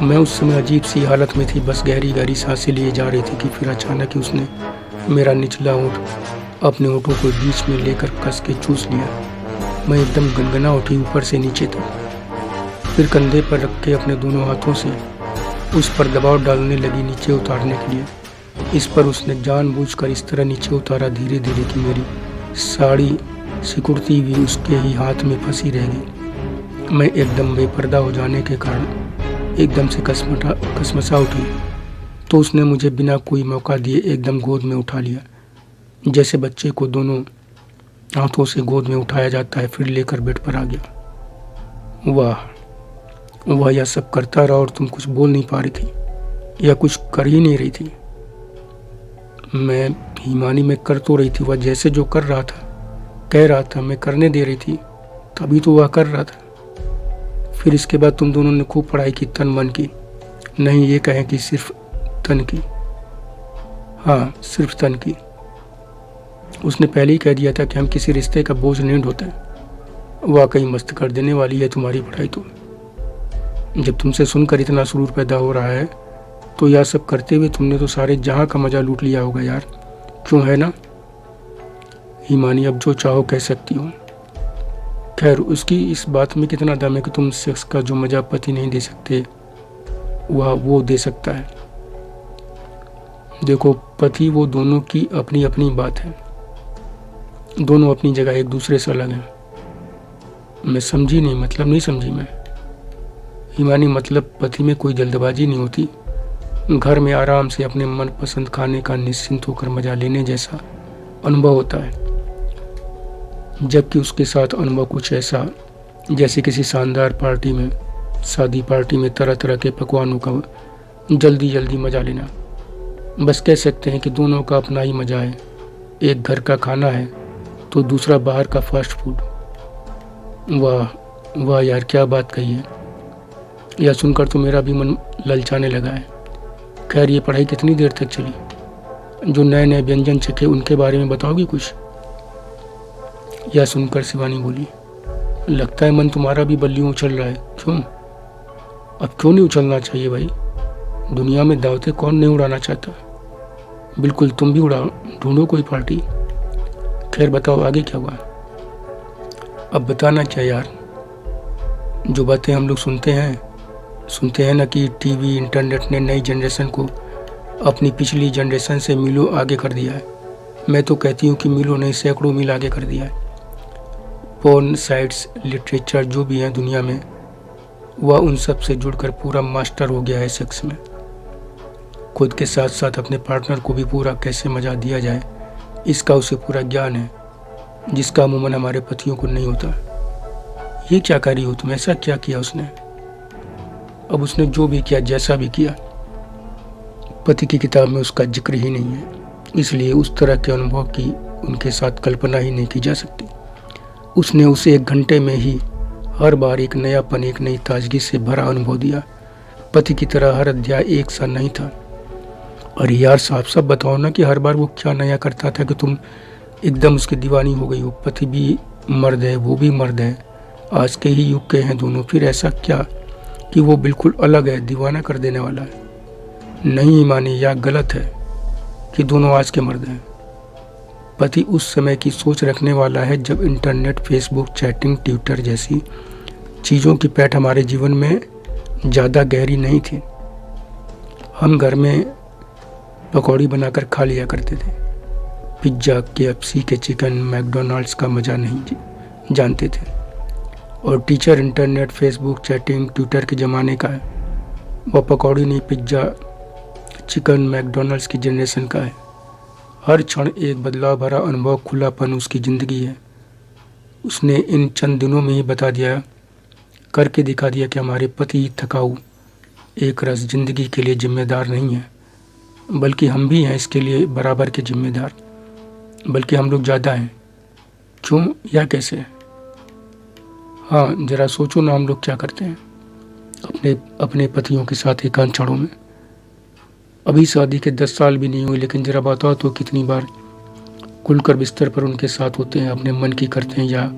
मैं उस समय अजीब सी हालत में थी, बस गहरी गहरी सांसें लिए जा रही थी कि फिर अचानक ही उसने मेरा निचला होंठ अपने होठों को बीच में लेकर कस के चूस लिया। मैं एकदम गनगना उठी ऊपर से नीचे तक। फिर कंधे पर रख के अपने दोनों हाथों से उस पर दबाव डालने लगी नीचे उतारने के लिए। इस पर उसने जानबूझकर इस तरह नीचे उतारा धीरे धीरे कि मेरी साड़ी सिकुड़ती हुई उसके ही हाथ में फंसी रह गई। मैं एकदम बेपर्दा हो जाने के कारण एकदम से कसमसा उठी, तो उसने मुझे बिना कोई मौका दिए एकदम गोद में उठा लिया, जैसे बच्चे को दोनों हाथों से गोद में उठाया जाता है। फिर लेकर बेड पर आ गया। वाह, यह सब करता रहा और तुम कुछ बोल नहीं पा रही थी या कुछ कर ही नहीं रही थी। मैं हिमानी में कर तो रही थी, वह जैसे जो कर रहा था, कह रहा था, मैं करने दे रही थी, तभी तो वह कर रहा था। फिर इसके बाद तुम दोनों ने खूब पढ़ाई की, तन मन की, नहीं ये कहें कि सिर्फ तन की। हाँ, सिर्फ तन की। उसने पहले ही कह दिया था कि हम किसी रिश्ते का बोझ नहीं ढोते। वाकई मस्त कर देने वाली है तुम्हारी पढ़ाई तो। जब तुमसे सुनकर इतना सुरूर पैदा हो रहा है, तो यह सब करते हुए तुमने तो सारे जहां का मजा लूट लिया होगा यार, क्यों है ना? हिमानी, अब जो चाहो कह सकती हो। खैर, उसकी इस बात में कितना दम है कि तुम सेक्स का जो मजा पति नहीं दे सकते, वह वो दे सकता है। देखो, पति वो दोनों की अपनी अपनी बात है। दोनों अपनी जगह एक दूसरे से अलग हैं। मैं समझी नहीं, मतलब नहीं समझी मैं। हिमानी, मतलब पति में कोई जल्दबाजी नहीं होती, घर में आराम से अपने मनपसंद खाने का निश्चिंत होकर मजा लेने जैसा अनुभव होता है। जबकि उसके साथ अनुभव कुछ ऐसा जैसे किसी शानदार पार्टी में, शादी पार्टी में तरह तरह के पकवानों का जल्दी जल्दी मजा लेना। बस कह सकते हैं कि दोनों का अपना ही मजा है। एक घर का खाना है तो दूसरा बाहर का फास्ट फूड। वाह वाह यार, क्या बात कही है। यह सुनकर तो मेरा भी मन ललचाने लगा है। खैर, ये पढ़ाई कितनी देर तक चली? जो नए नए व्यंजन चखे उनके बारे में बताओगी कुछ? यह सुनकर शिवानी बोली, लगता है मन तुम्हारा भी बल्लियों उछल रहा है। क्यों? अब क्यों नहीं उछलना चाहिए भाई? दुनिया में दावतें कौन नहीं उड़ाना चाहता। बिल्कुल, तुम भी उड़ाओ, ढूंढो कोई पार्टी। खैर बताओ, आगे क्या हुआ? अब बताना क्या यार, जो बातें हम लोग सुनते हैं ना कि टीवी इंटरनेट ने नई जनरेशन को अपनी पिछली जनरेशन से मीलों आगे कर दिया है। मैं तो कहती हूँ कि मीलों नहीं, सैकड़ों मील आगे कर दिया है। पोर्न साइट्स, लिटरेचर जो भी है दुनिया में, वह उन सब से जुड़कर पूरा मास्टर हो गया है सेक्स में। खुद के साथ साथ अपने पार्टनर को भी पूरा कैसे मजा दिया जाए, इसका उसे पूरा ज्ञान है, जिसका अमूमन हमारे पतियों को नहीं होता। ये क्या कर रही हो तुम? ऐसा क्या किया उसने? अब उसने जो भी किया, जैसा भी किया, पति की किताब में उसका जिक्र ही नहीं है। इसलिए उस तरह के अनुभव की उनके साथ कल्पना ही नहीं की जा सकती। उसने उसे 1 घंटे में ही हर बार एक नयापन, एक नई ताजगी से भरा अनुभव दिया। पति की तरह हर अध्याय एक सा नहीं था। अरे यार, साफ साफ बताओ ना कि हर बार वो क्या नया करता था कि तुम एकदम उसकी दीवानी हो गई हो। पति भी मर्द है, वो भी मर्द है, आज के ही युग के हैं दोनों। फिर ऐसा क्या कि वो बिल्कुल अलग है, दीवाना कर देने वाला है? नहीं मानी, या गलत है कि दोनों आज के मर्द हैं? पति उस समय की सोच रखने वाला है जब इंटरनेट, फेसबुक, चैटिंग, ट्विटर जैसी चीज़ों की पैठ हमारे जीवन में ज़्यादा गहरी नहीं थी। हम घर में पकौड़ी बनाकर खा लिया करते थे। पिज्ज़ा, KFC के चिकन, मैकडोनाल्ड्स का मज़ा नहीं जानते थे। और teacher internet, Facebook, chatting, Twitter के ज़माने का है। वह पकौड़ी नहीं, पिज्ज़ा, चिकन, मैकडोनाल्ड्स की जनरेशन का है। हर क्षण एक बदलाव भरा अनुभव, खुलापन उसकी ज़िंदगी है। उसने इन चंद दिनों में ही बता दिया, करके दिखा दिया कि हमारे पति थकाऊ, एक रस ज़िंदगी के लिए जिम्मेदार नहीं है, बल्कि हम भी हैं इसके लिए बराबर के जिम्मेदार, बल्कि हम लोग ज़्यादा हैं। क्यों या कैसे? हाँ, ज़रा सोचो ना, हम लोग क्या करते हैं अपने पतियों के साथ एकांत क्षणों में। अभी शादी के 10 साल भी नहीं हुए, लेकिन ज़रा बताओ तो कितनी बार खुलकर बिस्तर पर उनके साथ होते हैं, अपने मन की करते हैं, या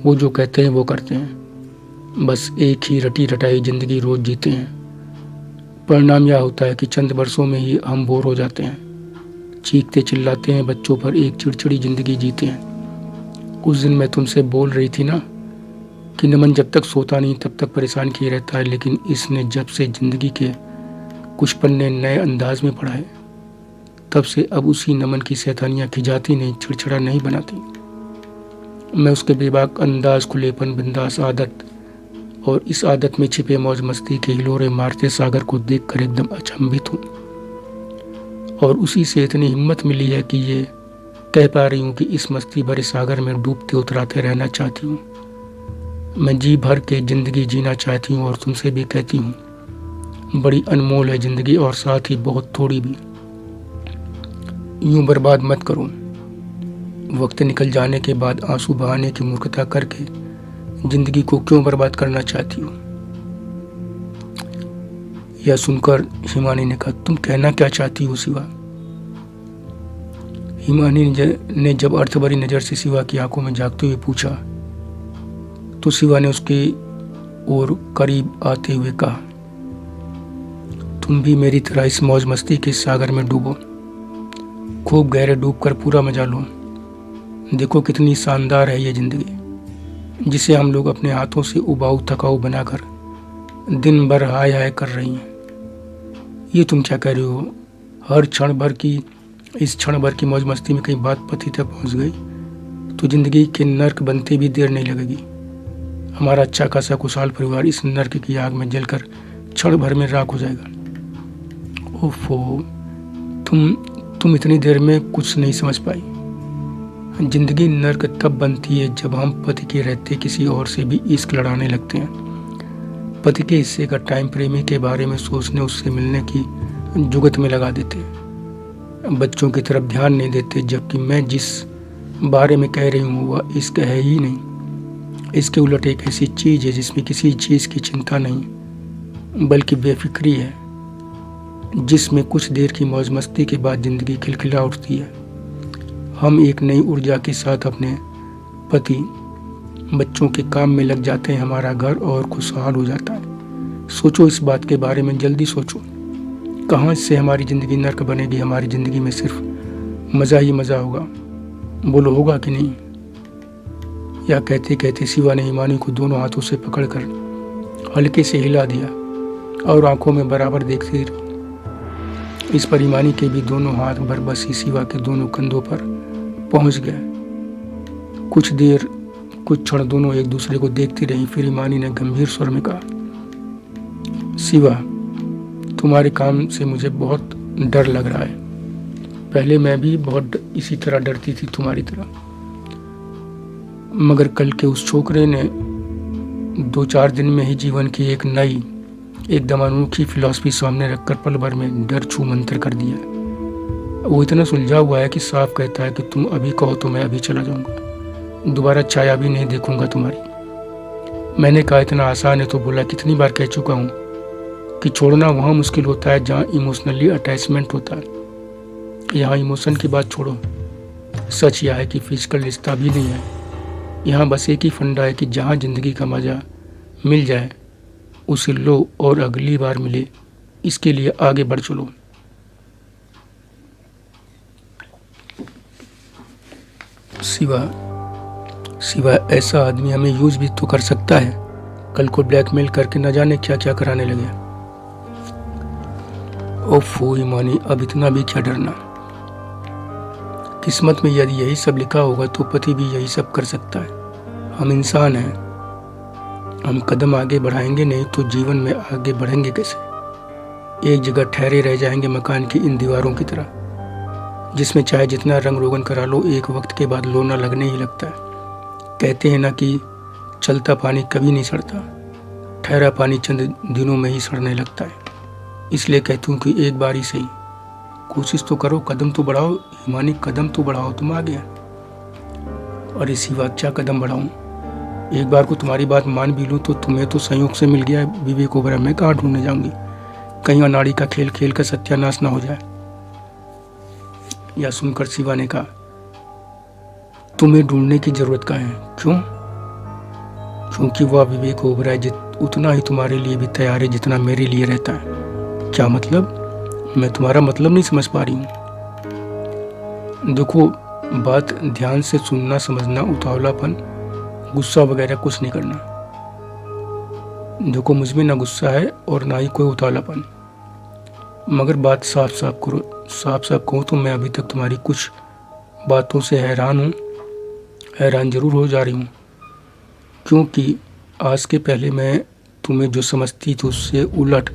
वो जो कहते हैं वो करते हैं। बस एक ही रटी रटाई ज़िंदगी रोज़ जीते हैं। परिणाम यह होता है कि चंद वर्षों में ही हम बोर हो जाते हैं, चीखते चिल्लाते हैं बच्चों पर, एक चिड़चिड़ी ज़िंदगी जीते हैं। उस दिन मैं तुमसे बोल रही थी ना कि नमन जब तक सोता नहीं तब तक परेशान किए रहता है, लेकिन इसने जब से ज़िंदगी के कुछ पन्ने नए अंदाज में पढ़ा है, तब से अब उसी नमन की शैतानियाँ खिजाती नहीं, चिड़चिड़ा नहीं बनाती। मैं उसके बेबाक अंदाज, खुलेपन, बिंदास आदत और इस आदत में छिपे मौज मस्ती के हिलोरे मारते सागर को देखकर एकदम अचंभित हूँ। और उसी से इतनी हिम्मत मिली है कि ये कह पा रही हूँ कि इस मस्ती भरे सागर में डूबते उतराते रहना चाहती हूँ। मैं जी भर के ज़िंदगी जीना चाहती हूँ और तुमसे भी कहती हूँ, बड़ी अनमोल है ज़िंदगी और साथ ही बहुत थोड़ी भी। यूँ बर्बाद मत करो। वक्त निकल जाने के बाद आंसू बहाने की मूर्खता करके ज़िंदगी को क्यों बर्बाद करना चाहती हो? यह सुनकर हिमानी ने कहा, तुम कहना क्या चाहती हो शिवा? हिमानी ने जब अर्थभरी नज़र से शिवा की आंखों में झांकते हुए पूछा, तो शिवा ने उसके और करीब आते हुए कहा, तुम भी मेरी तरह इस मौज मस्ती के सागर में डूबो, खूब गहरे डूबकर पूरा मजा लो। देखो कितनी शानदार है ये ज़िंदगी, जिसे हम लोग अपने हाथों से उबाऊ थकाऊ बनाकर दिन भर हाय हाय कर रही हैं। ये तुम क्या कह रही हो? इस क्षण भर की मौज मस्ती में कहीं बात पति तक पहुंच गई? तो ज़िंदगी के नर्क बनते भी देर नहीं लगेगी। हमारा अच्छा खासा खुशहाल परिवार इस नर्क की आग में जलकर क्षण भर में राख हो जाएगा। ओफो, तुम इतनी देर में कुछ नहीं समझ पाई। जिंदगी नर्क तब बनती है जब हम पति के रहते किसी और से भी इश्क लड़ाने लगते हैं। पति के हिस्से का टाइम प्रेमी के बारे में सोचने, उससे मिलने की जुगत में लगा देते हैं। बच्चों की तरफ ध्यान नहीं देते, जबकि मैं जिस बारे में कह रही हूँ वह इश्क है ही नहीं। इसके उलट एक ऐसी चीज़ है जिसमें किसी चीज़ की चिंता नहीं बल्कि बेफिक्री है, जिसमें कुछ देर की मौज मस्ती के बाद ज़िंदगी खिलखिला उठती है। हम एक नई ऊर्जा के साथ अपने पति, बच्चों के काम में लग जाते हैं। हमारा घर और खुशहाल हो जाता है। सोचो इस बात के बारे में, जल्दी सोचो। कहाँ से हमारी ज़िंदगी नर्क बनेगी? हमारी ज़िंदगी में सिर्फ मज़ा ही मज़ा होगा। बोलो, होगा कि नहीं? या कहते कहते शिवा ने हिमानी को दोनों हाथों से पकड़कर हल्के से हिला दिया और आंखों में बराबर देखती रही। इस पर हिमानी के भी दोनों हाथ बरबसी शिवा के दोनों कंधों पर पहुंच गए। कुछ क्षण दोनों एक दूसरे को देखती रही। फिर हिमानी ने गंभीर स्वर में कहा, शिवा, तुम्हारे काम से मुझे बहुत डर लग रहा है। पहले मैं भी बहुत इसी तरह डरती थी तुम्हारी तरह, मगर कल के उस छोकरे ने 2-4 दिन में ही जीवन की एक नई, एकदम अनोखी फिलॉसफी सामने रखकर पल भर में डर छू मंतर कर दिया। वो इतना सुलझा हुआ है कि साफ कहता है कि तुम अभी कहो तो मैं अभी चला जाऊंगा, दोबारा छाया भी नहीं देखूंगा तुम्हारी। मैंने कहा इतना आसान है तो बोला कितनी बार कह चुका हूँ कि छोड़ना वहाँ मुश्किल होता है जहाँ इमोशनली अटैचमेंट होता है। यहाँ इमोशन की बात छोड़ो, सच यह है कि फिजिकल रिश्ता भी नहीं है। यहाँ बस एक ही फंडा है कि जहाँ ज़िंदगी का मज़ा मिल जाए उसे लो और अगली बार मिले इसके लिए आगे बढ़ चलो। शिवा, ऐसा आदमी हमें यूज भी तो कर सकता है। कल को ब्लैकमेल करके न जाने क्या क्या कराने लगे। ओफो हिमानी, अब इतना भी क्या डरना। किस्मत में यदि यही सब लिखा होगा तो पति भी यही सब कर सकता है। हम इंसान हैं, हम कदम आगे बढ़ाएंगे नहीं तो जीवन में आगे बढ़ेंगे कैसे? एक जगह ठहरे रह जाएंगे मकान की इन दीवारों की तरह, जिसमें चाहे जितना रंग रोगन करा लो एक वक्त के बाद लोना लगने ही लगता है। कहते हैं ना कि चलता पानी कभी नहीं सड़ता, ठहरा पानी चंद दिनों में ही सड़ने लगता है। इसलिए कहती हूँ कि एक बार ही सही कोशिश तो करो, कदम तो बढ़ाओ। हिमानी, कदम तो बढ़ाओ, तुम आ गया। और इसी बात क्या कदम बढ़ाऊं? एक बार को तुम्हारी बात मान भी लूं तो तुम्हें तो संयोग से मिल गया विवेक ओबरा, मैं कहाँ ढूंढने जाऊंगी? कहीं अनाड़ी का खेल खेल कर सत्यानाश ना हो जाए। या सुनकर शिवा ने कहा, तुम्हें ढूंढने की जरूरत कहाँ है? क्यों? क्योंकि वह विवेक ओबरा उतना ही तुम्हारे लिए भी तैयार है जितना मेरे लिए रहता है। क्या मतलब? मैं तुम्हारा मतलब नहीं समझ पा रही हूँ। देखो, बात ध्यान से सुनना, समझना, उतावलापन, गुस्सा वगैरह कुछ नहीं करना। देखो, मुझ में ना गुस्सा है और ना ही कोई उतावलापन, मगर बात साफ साफ करो। साफ साफ कहूँ तो मैं अभी तक तुम्हारी कुछ बातों से हैरान जरूर हो जा रही हूँ, क्योंकि आज के पहले मैं तुम्हें जो समझती थी उससे उलट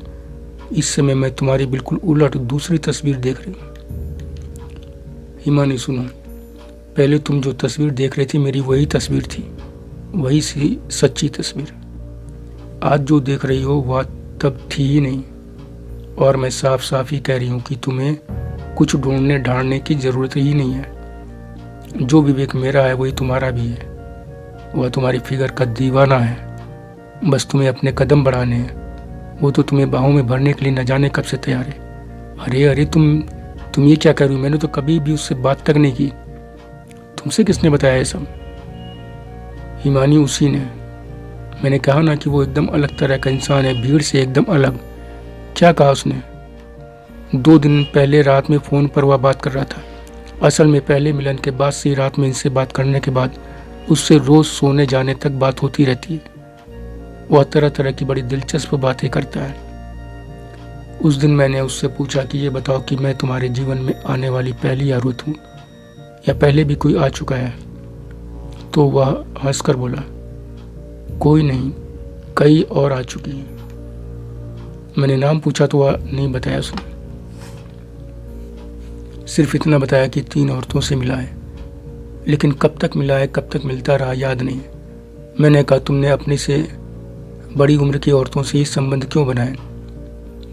इस समय मैं तुम्हारी बिल्कुल उलट दूसरी तस्वीर देख रही हूँ। हिमानी सुनो, पहले तुम जो तस्वीर देख रही थी मेरी वही तस्वीर थी, वही सी सच्ची तस्वीर। आज जो देख रही हो वह तब थी ही नहीं। और मैं साफ साफ ही कह रही हूँ कि तुम्हें कुछ ढूंढने ढांढने की ज़रूरत ही नहीं है। जो विवेक मेरा है वही तुम्हारा भी है। वह तुम्हारी फिगर का दीवाना है, बस तुम्हें अपने कदम बढ़ाने हैं। वो तो तुम्हें बाहों में भरने के लिए न जाने कब से तैयार है। अरे तुम ये क्या कर रही हो? मैंने तो कभी भी उससे बात तक नहीं की। तुमसे किसने बताया ये सब? हिमानी, उसी ने। मैंने कहा ना कि वो एकदम अलग तरह का इंसान है, भीड़ से एकदम अलग। क्या कहा उसने? 2 दिन पहले रात में फ़ोन पर वह बात कर रहा था। असल में पहले मिलन के बाद से रात में इनसे बात करने के बाद उससे रोज़ सोने जाने तक बात होती रहती है। वह तरह तरह की बड़ी दिलचस्प बातें करता है। उस दिन मैंने उससे पूछा कि ये बताओ कि मैं तुम्हारे जीवन में आने वाली पहली औरत हूँ या पहले भी कोई आ चुका है? तो वह हंसकर बोला, कोई नहीं, कई और आ चुकी हैं। मैंने नाम पूछा तो वह नहीं बताया उसने, सिर्फ इतना बताया कि 3 औरतों से मिला है, लेकिन कब तक मिला है, कब तक मिलता रहा याद नहीं है। मैंने कहा, तुमने अपने से बड़ी उम्र की औरतों से ही संबंध क्यों बनाए?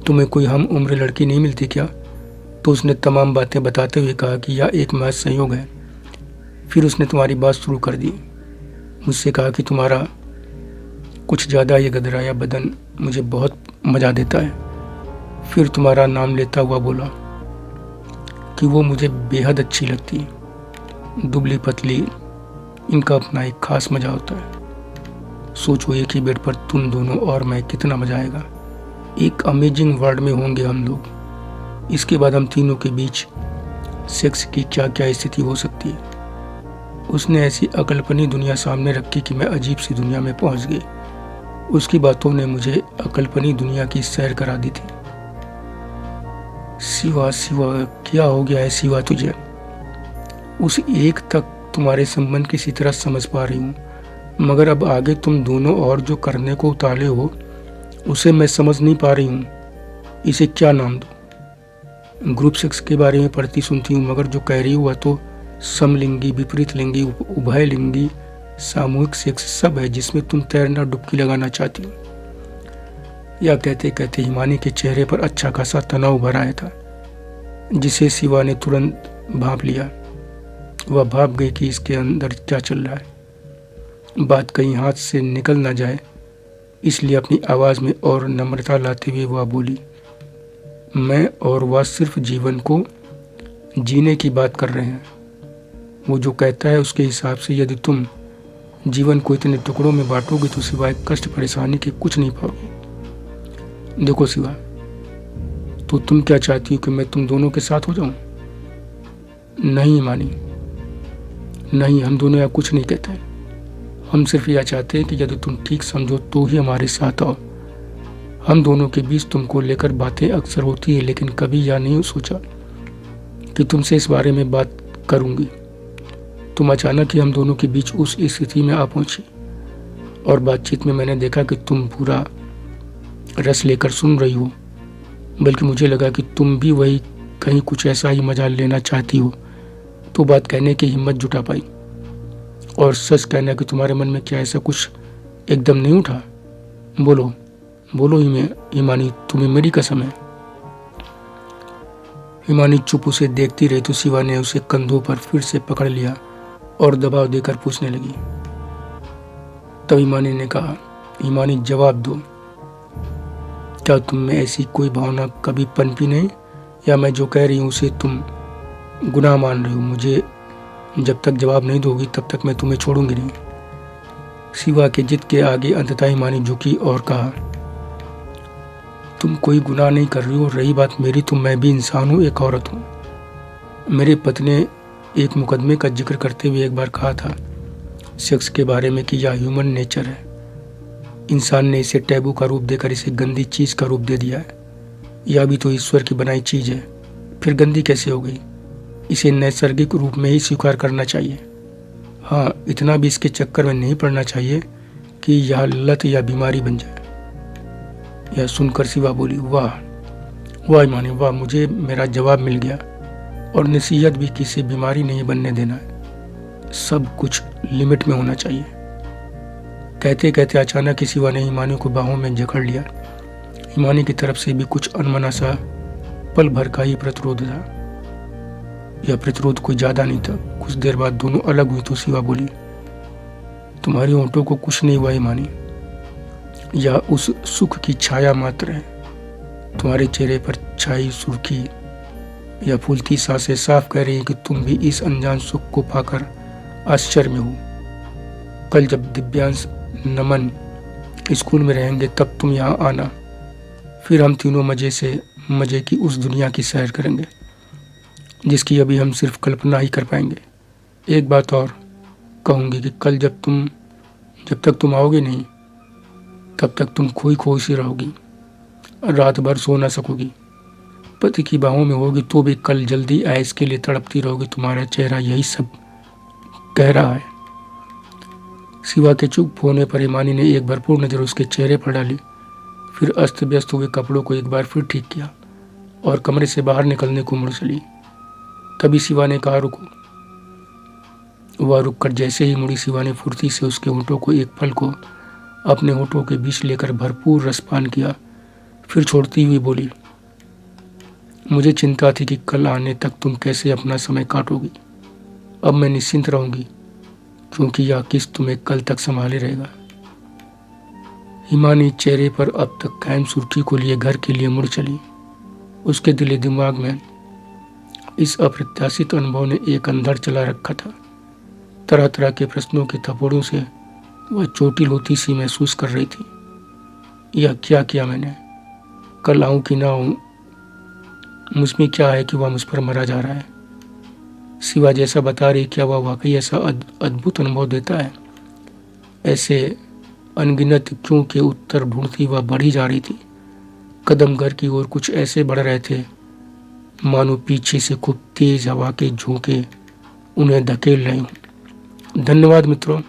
तुम्हें कोई हम उम्र लड़की नहीं मिलती क्या? तो उसने तमाम बातें बताते हुए कहा कि यह एक महज संयोग है। फिर उसने तुम्हारी बात शुरू कर दी। मुझसे कहा कि तुम्हारा कुछ ज़्यादा ये गदराया बदन मुझे बहुत मज़ा देता है। फिर तुम्हारा नाम लेता हुआ बोला कि वो मुझे बेहद अच्छी लगती है, दुबली पतली, इनका अपना एक खास मज़ा होता है। सोचो, एक ही बेड पर तुम दोनों और मैं, कितना मज़ा आएगा। एक अमेजिंग वर्ल्ड में होंगे हम लोग। इसके बाद हम तीनों के बीच सेक्स की क्या क्या स्थिति हो सकती है। उसने ऐसी अकल्पनीय दुनिया सामने रखी कि मैं अजीब सी दुनिया में पहुंच गई। उसकी बातों ने मुझे अकल्पनीय दुनिया की सैर करा दी थी। सिवा, क्या हो गया है सिवा तुझे? उस एक तक तुम्हारे संबंध किसी तरह समझ पा रही हूँ, मगर अब आगे तुम दोनों और जो करने को उताले हो उसे मैं समझ नहीं पा रही हूँ। इसे क्या नाम दूँ? ग्रुप सेक्स के बारे में पढ़ती सुनती हूँ, मगर जो कह रही हुआ तो समलिंगी, विपरीत लिंगी, उभय लिंगी, सामूहिक सेक्स सब है, जिसमें तुम तैरना, डुबकी लगाना चाहती हो। यह कहते कहते हिमानी के चेहरे पर अच्छा खासा तनाव भर आया था, जिसे शिवा ने तुरंत भांप लिया। वह भाप गई कि इसके अंदर क्या चल रहा है, बात कहीं हाथ से निकल ना जाए, इसलिए अपनी आवाज़ में और नम्रता लाते हुए वह बोली, मैं और वह सिर्फ जीवन को जीने की बात कर रहे हैं। वो जो कहता है उसके हिसाब से यदि तुम जीवन को इतने टुकड़ों में बांटोगे तो सिवाय कष्ट परेशानी के कुछ नहीं पाओगे। देखो शिवा, तो तुम क्या चाहती हो कि मैं तुम दोनों के साथ हो जाऊं? नहीं मानी, नहीं, हम दोनों यहाँ कुछ नहीं कहते। हम सिर्फ यह चाहते हैं कि यदि तुम ठीक समझो तो ही हमारे साथ आओ। हम दोनों के बीच तुमको लेकर बातें अक्सर होती है, लेकिन कभी यह नहीं सोचा कि तुमसे इस बारे में बात करूंगी। तुम अचानक ही हम दोनों के बीच उस स्थिति में आ पहुंची, और बातचीत में मैंने देखा कि तुम पूरा रस लेकर सुन रही हो, बल्कि मुझे लगा कि तुम भी वही कहीं कुछ ऐसा ही मजा लेना चाहती हो। तो बात कहने की हिम्मत जुटा पाई। और सच कहना कि तुम्हारे मन में क्या ऐसा कुछ एकदम नहीं उठा? बोलो बोलो हिमानी, तुम्हें मेरी कसम है। हिमानी चुप उसे देखती रही तो शिवा ने उसे कंधों पर फिर से पकड़ लिया और दबाव देकर पूछने लगी। तब हिमानी ने कहा, हिमानी जवाब दो, क्या तुम में ऐसी कोई भावना कभी पनपी नहीं, या मैं जो कह रही हूँ उसे तुम गुनाह मान रही हो? मुझे जब तक जवाब नहीं दोगी तब तक मैं तुम्हें छोड़ूंगी नहीं। शिवा के जिद के आगे अंततः हिमानी झुकी और कहा, तुम कोई गुनाह नहीं कर रही हो। रही बात मेरी, तो मैं भी इंसान हूँ, एक औरत हूँ। मेरे पति ने एक मुकदमे का जिक्र करते हुए एक बार कहा था सेक्स के बारे में कि यह ह्यूमन नेचर है। इंसान ने इसे टैबू का रूप देकर इसे गंदी चीज़ का रूप दे दिया है। यह भी तो ईश्वर की बनाई चीज़ है, फिर गंदी कैसे हो गई? इसे नैसर्गिक रूप में ही स्वीकार करना चाहिए। हाँ, इतना भी इसके चक्कर में नहीं पड़ना चाहिए कि यह लत या बीमारी बन जाए। यह सुनकर शिवा बोली, वाह वाह माने वाह, मुझे मेरा जवाब मिल गया। और नसीहत भी कि इसे बीमारी नहीं बनने देना है, सब कुछ लिमिट में होना चाहिए। कहते कहते अचानक ही शिवा ने हिमानी को बाहों में जकड़ लिया। हिमानी की तरफ से भी कुछ अनमना सा पल भर का ही प्रतिरोध था। यह प्रतिरोध कोई ज्यादा नहीं था। कुछ देर बाद दोनों अलग हुई तो शिवा बोली, तुम्हारी होंठों को कुछ नहीं हुआ हिमानी, यह उस सुख की छाया मात्र है। तुम्हारे चेहरे पर छाई सुर्खी या फूलती सांसें साफ कह रही हैं कि तुम भी इस अनजान सुख को पाकर आश्चर्य में हो। कल जब दिव्यांश, नमन स्कूल में रहेंगे तब तुम यहाँ आना, फिर हम तीनों मजे की उस दुनिया की सैर करेंगे जिसकी अभी हम सिर्फ कल्पना ही कर पाएंगे। एक बात और कहूँगी कि कल जब तक तुम आओगे नहीं तब तक तुम खोई सी रहोगी, रात भर सो ना सकोगी, पति की बाहों में होगी तो भी कल जल्दी आए इसके लिए तड़पती रहोगी। तुम्हारा चेहरा यही सब कह रहा है। शिवा के चुप होने पर हिमानी ने एक भरपूर नज़र उसके चेहरे पर डाली, फिर अस्त व्यस्त हुए कपड़ों को एक बार फिर ठीक किया और कमरे से बाहर निकलने को मुड़ चली। तभी शिवा ने कहा, रुको। वह रुककर जैसे ही मुड़ी, शिवा ने फुर्ती से उसके होंठों को एक पल को अपने होंठों के बीच लेकर भरपूर रसपान किया। फिर छोड़ती हुई बोली, मुझे चिंता थी कि कल आने तक तुम कैसे अपना समय काटोगी। अब मैं निश्चिंत रहूंगी क्योंकि यह किस तुम्हें कल तक संभाले रहेगा। हिमानी चेहरे पर अब तक कायम सुर्खी को लिए घर के लिए मुड़ चली। उसके दिले दिमाग में इस अप्रत्याशित अनुभव ने एक अंधड़ चला रखा था। तरह तरह के प्रश्नों के थप्पड़ों से वह चोटिल होती सी महसूस कर रही थी। यह क्या किया मैंने? कल आऊं कि ना आऊं, मुझमें क्या है कि वह मुझ पर मरा जा रहा है? शिवा जैसा बता रही, क्या वह वाकई ऐसा अद्भुत अनुभव देता है? ऐसे अनगिनत क्यों के उत्तर ढूंढती वह बढ़ी जा रही थी। कदम घर की ओर कुछ ऐसे बढ़ रहे थे मानो पीछे से खूब तेज हवा के झोंके उन्हें धकेल रहे हों। धन्यवाद मित्रों।